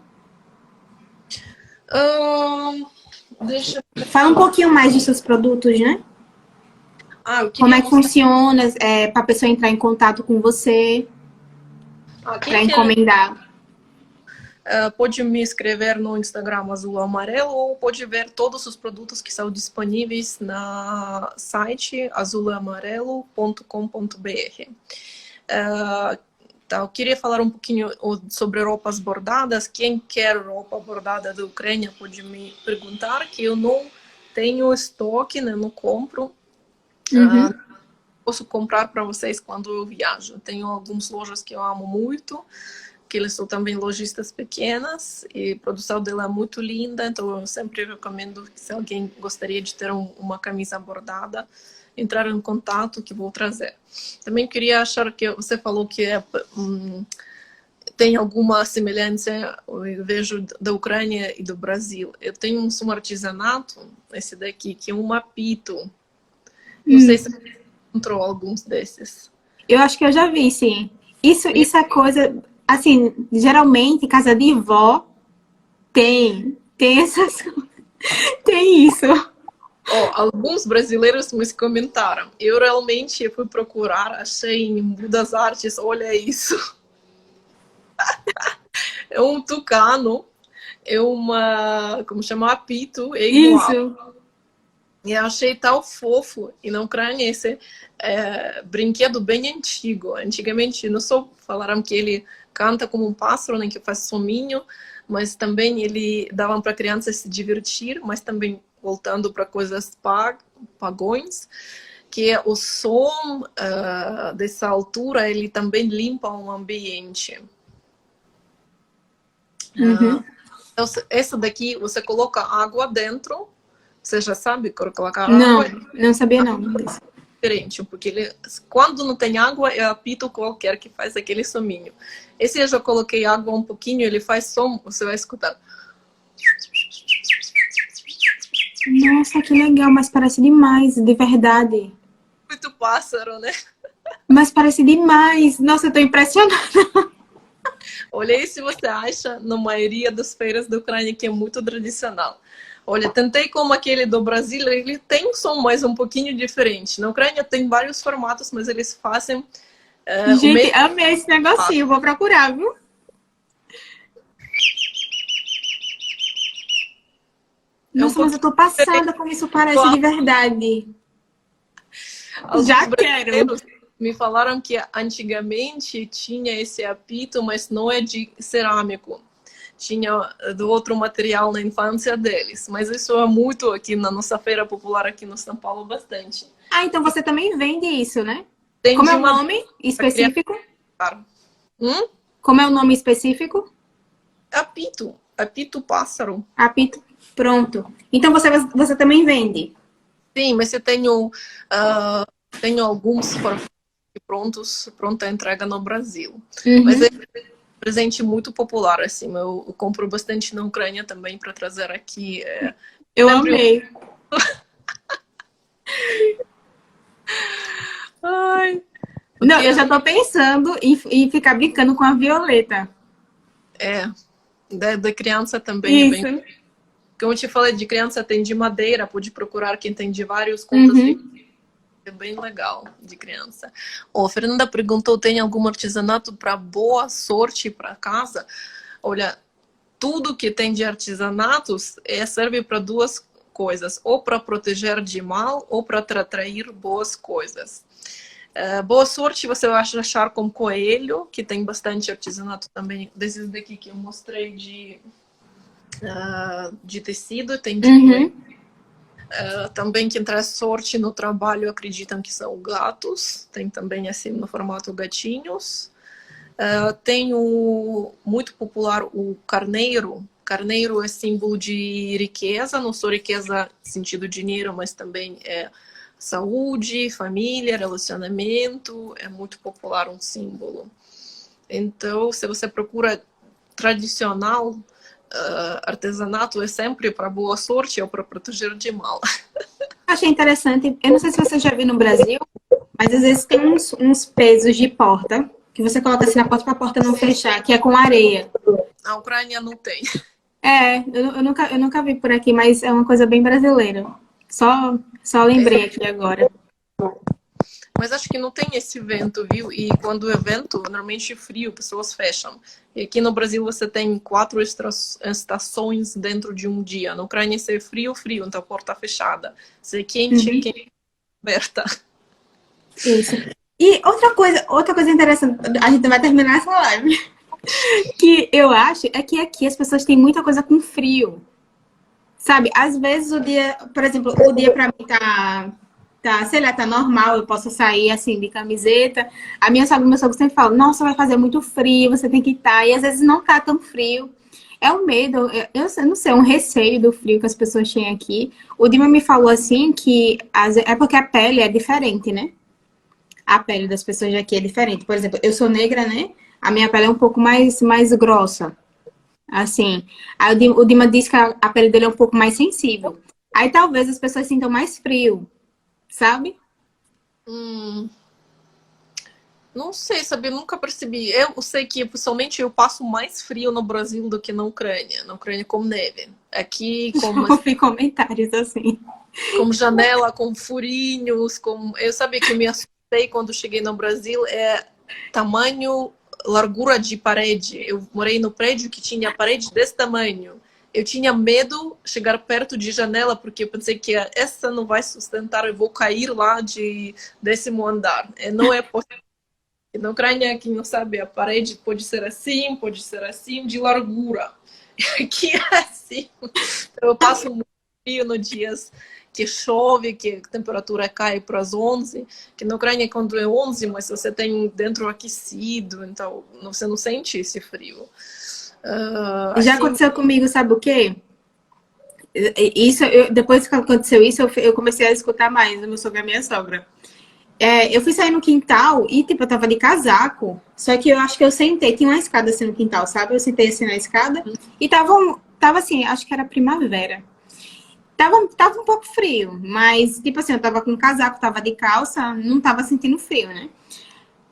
Fala um pouquinho mais dos seus produtos, né? Como é que funciona para a pessoa entrar em contato com você? para encomendar. Pode me escrever no Instagram Azul Amarelo ou pode ver todos os produtos que são disponíveis no site azulamarelo.com.br. Tá, eu queria falar um pouquinho sobre roupas bordadas. Quem quer roupa bordada da Ucrânia pode me perguntar, que eu não tenho estoque, né? Não compro. Posso comprar para vocês quando eu viajo. Tenho algumas lojas que eu amo muito, que eles são também lojistas pequenas e a produção dela é muito linda, então eu sempre recomendo que se alguém gostaria de ter uma camisa bordada, entrar em contato que vou trazer. Também queria achar que você falou que tem alguma semelhança, eu vejo, da Ucrânia e do Brasil. Eu tenho um artesanato, esse daqui, que é um apito. Não sei se você encontrou alguns desses. Eu acho que eu já vi, sim. Isso é coisa, assim, geralmente casa de vó tem essas coisas. Tem isso. Alguns brasileiros me comentaram. Eu realmente fui procurar, achei em Budas Artes, olha isso. É um tucano, é uma, como chama, apito, é igual. Isso. E eu achei tão fofo. E na Ucrânia esse brinquedo bem antigo. Antigamente, não só falaram que ele canta como um pássaro, né, que faz sominho, mas também ele dava para crianças se divertir, mas também voltando para coisas pagões, que é o som dessa altura, ele também limpa o ambiente. Então, essa daqui, você coloca água dentro. Você já sabe colocar água? Não sabia não. Diferente, porque ele, quando não tem água, é apito qualquer que faz aquele sominho. Esse eu já coloquei água um pouquinho, ele faz som, você vai escutar. Nossa, que legal, mas parece demais, de verdade. Muito pássaro, né? Mas parece demais. Nossa, eu tô impressionada. Olha aí se você acha, na maioria das feiras da Ucrânia, que é muito tradicional. Olha, tentei como aquele do Brasil, ele tem um som mais um pouquinho diferente. Na Ucrânia tem vários formatos, mas eles fazem... Gente, amei esse negocinho, vou procurar, viu? Nossa, mas eu tô passada como isso parece de verdade. Já quero. Me falaram que antigamente tinha esse apito, mas não é de cerâmico. Tinha do outro material na infância deles. Mas isso é muito aqui na nossa feira popular aqui no São Paulo, bastante. Ah, então você também vende isso, né? Tem como é o nome específico? Como é o nome específico? Apito. Apito pássaro. Apito. Pronto. Então você também vende? Sim, mas eu tenho alguns pronta a entrega no Brasil. Mas é um presente muito popular, assim. Eu compro bastante na Ucrânia também para trazer aqui. Eu amei. Ai. Não, eu já tô pensando em ficar brincando com a Violeta. Da criança também. Isso. Como eu te falei, de criança tem de madeira, pode procurar quem tem de vários contas é bem legal de criança. A Fernanda perguntou, tem algum artesanato para boa sorte para casa? Olha, tudo que tem de artesanatos serve para duas coisas, ou para proteger de mal, ou para atrair boas coisas. Boa sorte você vai achar com coelho, que tem bastante artesanato também, desses daqui que eu mostrei de tecido, tem de coelho. Também quem traz sorte no trabalho acreditam que são gatos, tem também assim no formato gatinhos. Tem muito popular o carneiro. Carneiro é símbolo de riqueza, não só riqueza no sentido dinheiro, mas também saúde, família, relacionamento, é muito popular um símbolo. Então, se você procura tradicional, artesanato é sempre para boa sorte ou para proteger de mal. Achei interessante. Eu não sei se você já viu no Brasil, mas às vezes tem uns pesos de porta que você coloca assim na porta para a porta não fechar, que é com areia. A Ucrânia não tem. Eu nunca vi por aqui, mas é uma coisa bem brasileira. Só lembrei aqui agora. Mas acho que não tem esse vento, viu? E quando é vento, normalmente é frio, pessoas fecham. E aqui no Brasil você tem 4 estações dentro de um dia. Na Ucrânia, se é frio, frio, então a porta fechada. Se é quente, quente, aberta. Isso. E outra coisa interessante, a gente vai terminar essa live, que eu acho é que aqui as pessoas têm muita coisa com frio. Sabe, às vezes o dia, por exemplo, o dia pra mim sei lá, tá normal, eu posso sair assim de camiseta. A minha sogra e meu sogro sempre falam, nossa, vai fazer muito frio, você tem que estar. E às vezes não tá tão frio. É um medo, eu não sei, é um receio do frio que as pessoas têm aqui. O Dima me falou assim que é porque a pele é diferente, né? A pele das pessoas aqui é diferente. Por exemplo, eu sou negra, né? A minha pele é um pouco mais grossa. Assim, aí o Dima disse que a pele dele é um pouco mais sensível. Aí talvez as pessoas sintam mais frio, sabe? Não sei, sabe? Eu nunca percebi. Eu sei que, pessoalmente, eu passo mais frio no Brasil do que na Ucrânia. Na Ucrânia, com neve. Aqui, Já ouvi comentários assim. com janela, com furinhos, com... Eu sabia que eu me assustei quando cheguei no Brasil. É tamanho, largura de parede. Eu morei no prédio que tinha parede desse tamanho. Eu tinha medo de chegar perto de janela, porque eu pensei que essa não vai sustentar, eu vou cair lá de 10º andar. Não é possível. Na Ucrânia, quem não sabe, a parede pode ser assim, de largura. Aqui é assim. Então, eu passo muito frio nos dias que chove, que a temperatura cai para as 11. Que na Ucrânia, quando é 11, mas você tem dentro aquecido, então você não sente esse frio. Já Assim, aconteceu comigo, sabe o quê? Depois que aconteceu isso, eu comecei a escutar mais o meu sogro e a minha sogra. Eu fui sair no quintal e, tipo, eu tava de casaco. Só que eu acho que eu sentei, tinha uma escada assim no quintal, sabe? Eu sentei assim na escada e tava assim, acho que era primavera. Tava um pouco frio, mas, tipo assim, eu tava com casaco, tava de calça, não tava sentindo frio, né?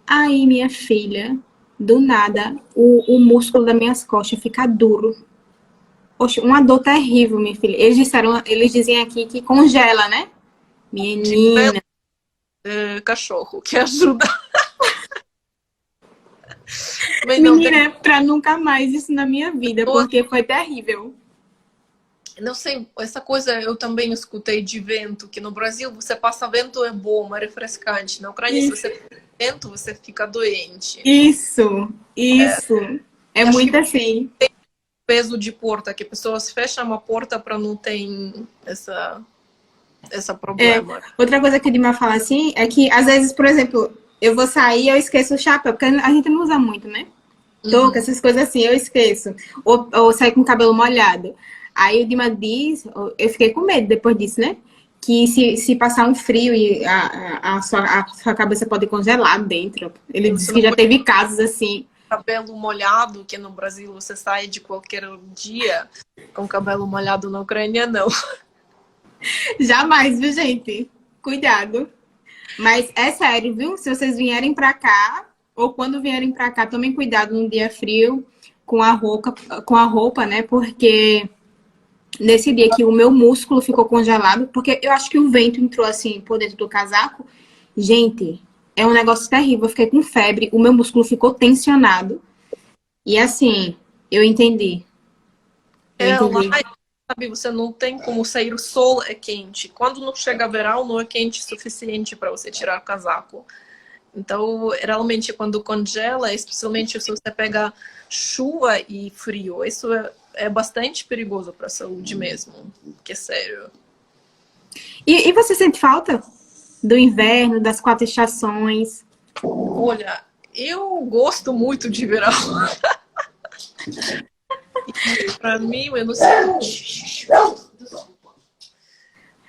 Aí, minha filha, do nada, o músculo das minhas costas fica duro. Poxa, uma dor terrível, minha filha. Eles dizem aqui que congela, né? de pelo, Menina. cachorro, que ajuda. Mas não, Menina, pra nunca mais isso na minha vida, porque foi terrível. não sei, essa coisa eu também escutei de vento, que no Brasil você passa vento é bom, é refrescante. Na Ucrânia, se você passa vento, você fica doente. Isso. É Acho muito que assim. peso de porta, que pessoas fecham a porta para não ter essa problema. Outra coisa que o Dima fala assim é que, às vezes, por exemplo, eu vou sair e eu esqueço o chapéu, porque a gente não usa muito, né? Touca, essas coisas assim, eu esqueço. Ou sair com o cabelo molhado. Aí o Dima diz, eu fiquei com medo depois disso, né? Que se passar um frio e a sua cabeça pode congelar dentro. Ele disse Você que não já pode teve casos assim. ter cabelo molhado, que no Brasil você sai de qualquer dia com cabelo molhado. Na Ucrânia, não. Jamais, viu, gente? Cuidado. Mas é sério, viu? Se vocês vierem pra cá, ou quando vierem pra cá, tomem cuidado no dia frio com a roupa, né? Porque nesse dia que o meu músculo ficou congelado, porque eu acho que o vento entrou assim por dentro do casaco. Gente, é um negócio terrível. Eu fiquei com febre, o meu músculo ficou tensionado. E assim, eu entendi. Eu Lá, entendi. sabe, você não tem como sair, o sol é quente. Quando não chega verão, não é quente o suficiente para você tirar o casaco. Então, realmente, quando congela, especialmente se você pega chuva e frio, isso é bastante perigoso para a saúde mesmo, que é sério. E você sente falta do inverno, das 4 estações? Olha, eu gosto muito de verão. Para mim,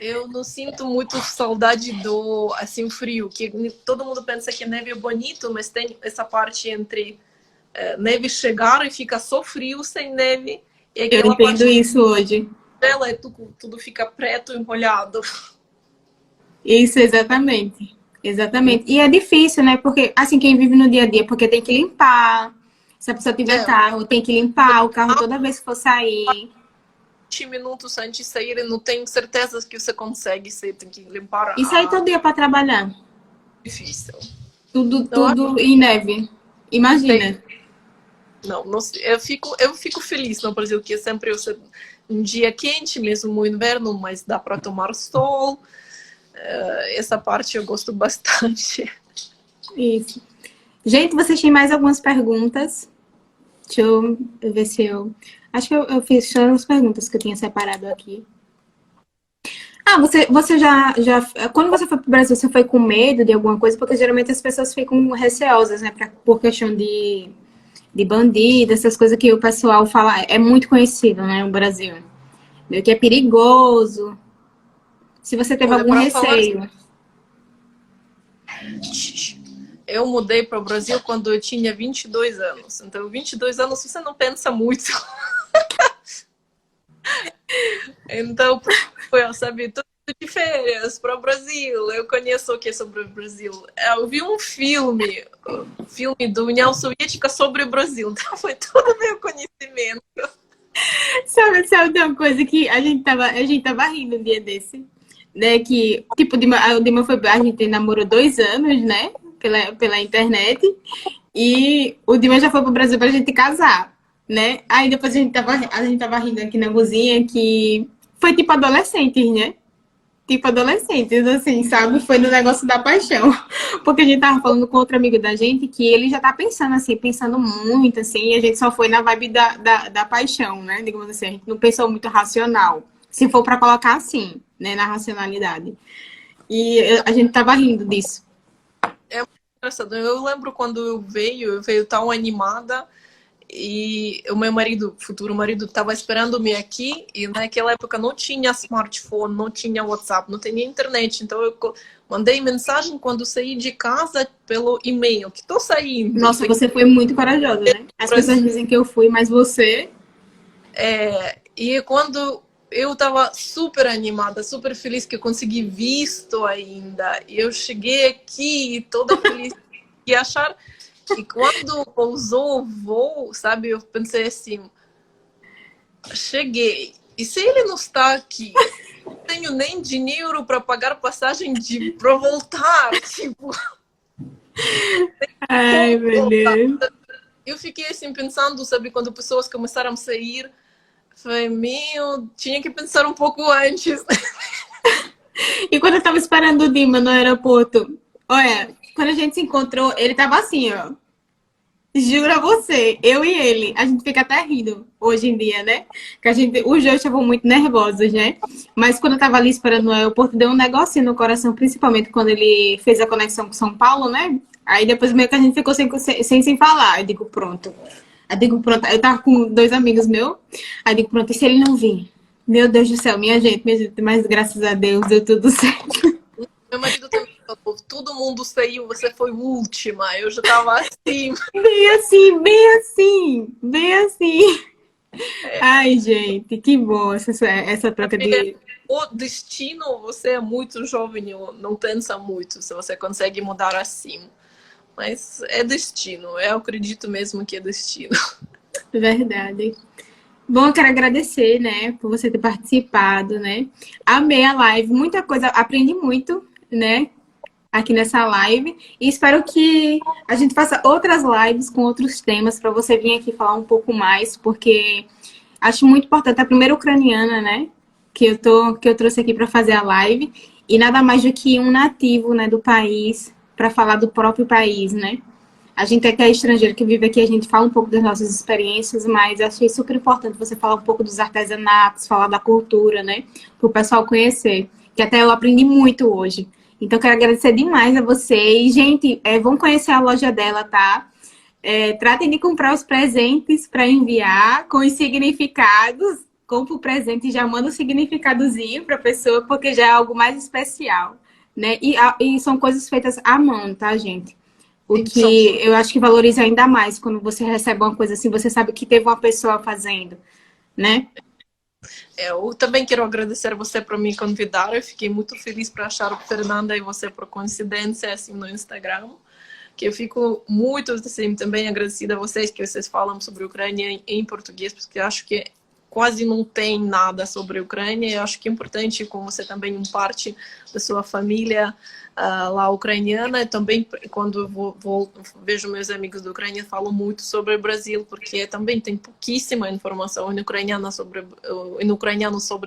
eu não sinto muito saudade do assim frio, que todo mundo pensa que neve é bonito, mas tem essa parte entre neve chegar e fica só frio sem neve, e Eu aquela entendo parte isso hoje. dela é tudo fica preto e molhado. Isso, exatamente. Exatamente. E é difícil, né? Porque, assim, quem vive no dia a dia, porque tem que limpar. Se a pessoa tiver É, carro, tem que limpar o carro toda vez que for sair. 20 minutos antes de sair, não tenho certeza que você consegue, você tem que limpar E sair todo dia para trabalhar. difícil. Tudo, Não, tudo em neve. Imagina. não sei. Eu fico feliz no Brasil, que sempre um dia quente, mesmo no inverno, mas dá para tomar sol. Essa parte eu gosto bastante. Isso. Gente, vocês têm mais algumas perguntas? Deixa eu ver se eu. Acho que eu fiz só as perguntas que eu tinha separado aqui. Ah, você quando você foi para o Brasil, você foi com medo de alguma coisa? Porque geralmente as pessoas ficam receosas, né? Por questão de bandido, essas coisas que o pessoal fala. É muito conhecido, né? No Brasil. Meio que é perigoso. Se você teve Olha, algum para falar, receio. eu mudei para o Brasil quando eu tinha 22 anos. Então, 22 anos você não pensa muito. Então, eu sabia tudo de férias para o Brasil. Eu conheço o que é sobre o Brasil. Eu vi um filme da União Soviética sobre o Brasil. Então, foi todo meu conhecimento. Sabe de uma coisa que a gente tava rindo um dia desse? Né, que, tipo, o Dima foi, a gente namorou 2 anos, né? Pela internet. E o Dima já foi pro Brasil pra gente casar, né? Aí depois a gente tava rindo aqui na cozinha que foi tipo adolescentes, né? Tipo adolescentes, assim, sabe? Foi no negócio da paixão. Porque a gente tava falando com outro amigo da gente que ele já tá pensando, assim, pensando muito, assim, e a gente só foi na vibe da paixão, né? Digamos assim, a gente não pensou muito racional. Se for pra colocar assim, né, na racionalidade. E a gente tava rindo disso. É muito engraçado. Eu lembro quando eu veio tão animada. E o meu marido, futuro marido, estava esperando-me aqui e naquela época não tinha smartphone, não tinha WhatsApp, não tinha internet. Então eu mandei mensagem quando saí de casa pelo e-mail, que estou saindo. Nossa, você foi muito corajosa, né? As pessoas dizem que eu fui, mas você. E quando eu estava super animada, super feliz que eu consegui visto ainda. E eu cheguei aqui toda feliz e achar. E quando pousou o voo, sabe, eu pensei assim, cheguei. E se ele não está aqui? Não tenho nem dinheiro para pagar passagem para voltar. Tipo, Ai, como meu voltar? Deus. Eu fiquei assim pensando, sabe, quando pessoas começaram a sair, falei, meu, tinha que pensar um pouco antes. E quando eu tava esperando o Dima no aeroporto, olha, quando a gente se encontrou, ele tava assim, ó. Juro a você, eu e ele, a gente fica até rindo hoje em dia, né? Que os dois estavam muito nervosos, né? Mas quando eu tava ali esperando no aeroporto, deu um negocinho no coração, principalmente quando ele fez a conexão com São Paulo, né? Aí depois meio que a gente ficou sem falar. Eu digo, pronto. Eu digo, pronto. Eu tava com 2 amigos meus. Aí eu digo, pronto, e se ele não vir? Meu Deus do céu, minha gente, mas graças a Deus deu tudo certo. Meu marido também falou, todo mundo saiu, você foi última. Eu já tava assim. Bem assim, bem assim, bem assim. Ai, gente, que bom essa troca de. O destino, você é muito jovem, não pensa muito se você consegue mudar assim. Mas é destino, eu acredito mesmo que é destino. Verdade. Bom, eu quero agradecer, né, por você ter participado, né? Amei a live, muita coisa, aprendi muito, né, aqui nessa live. E espero que a gente faça outras lives com outros temas para você vir aqui falar um pouco mais, porque acho muito importante. A primeira ucraniana, né, que eu trouxe aqui para fazer a live, e nada mais do que um nativo, né, do país para falar do próprio país, né? A gente é que é estrangeiro que vive aqui, a gente fala um pouco das nossas experiências, mas achei super importante você falar um pouco dos artesanatos, falar da cultura, né? Para o pessoal conhecer, que até eu aprendi muito hoje. Então, quero agradecer demais a você. E, gente, vão conhecer a loja dela, tá? Tratem de comprar os presentes para enviar com os significados. Compre o presente e já manda um significadozinho para a pessoa, porque já é algo mais especial, né? E são coisas feitas à mão, tá, gente? O Então, que eu acho que valoriza ainda mais quando você recebe uma coisa assim, você sabe que teve uma pessoa fazendo, né? eu também quero agradecer você por me convidar. Eu fiquei muito feliz para achar o Fernanda e você por coincidência assim no Instagram. Que eu fico muito assim, também agradecida a vocês que vocês falam sobre a Ucrânia em português, porque eu acho que quase não tem nada sobre a Ucrânia. Eu acho que é importante, como você também é parte da sua família lá ucraniana, também quando eu vejo meus amigos da Ucrânia, falam muito sobre o Brasil, porque também tem pouquíssima informação em ucraniano sobre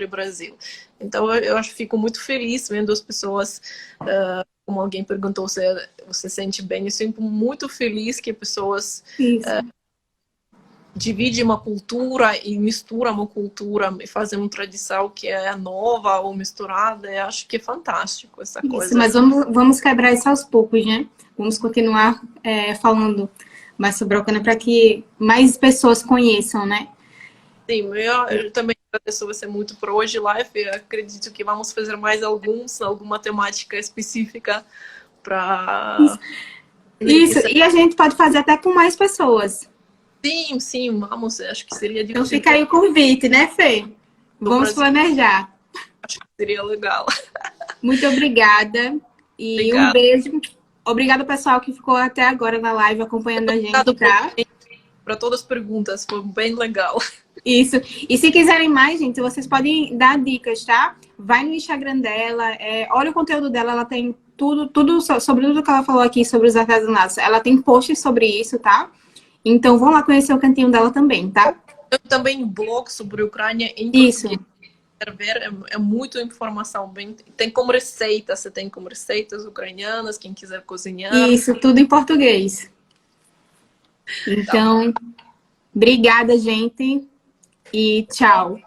o Brasil. Então eu acho que fico muito feliz vendo as pessoas, como alguém perguntou se você sente bem, eu sinto muito feliz que pessoas divide uma cultura e mistura uma cultura e fazer uma tradição que é nova ou misturada. Eu acho que é fantástico essa coisa. Isso, mas vamos quebrar isso aos poucos, né? Vamos continuar falando mais sobre a Ucrânia para que mais pessoas conheçam, né? Sim, eu também agradeço você muito por hoje, live. Eu acredito que vamos fazer mais alguma temática específica para... Isso, e a gente pode fazer até com mais pessoas. Sim, sim, vamos, acho que seria divertido. Então fica aí o convite, né, Fê? Vamos planejar. Acho que seria legal. Muito obrigada. E obrigada. Um beijo. Obrigada, pessoal, que ficou até agora na live acompanhando a gente, tá? Para todas as perguntas, foi bem legal. Isso. E se quiserem mais, gente, vocês podem dar dicas, tá? Vai no Instagram dela, olha o conteúdo dela, ela tem tudo sobre tudo que ela falou aqui sobre os artesanatos. Ela tem posts sobre isso, tá? Então, vão lá conhecer o cantinho dela também, tá? Eu também blog sobre a Ucrânia em isso. Quer ver, é muita informação. Tem como receitas, você tem como receitas ucranianas, quem quiser cozinhar. Isso, tudo em português. Então, obrigada, gente. E tchau.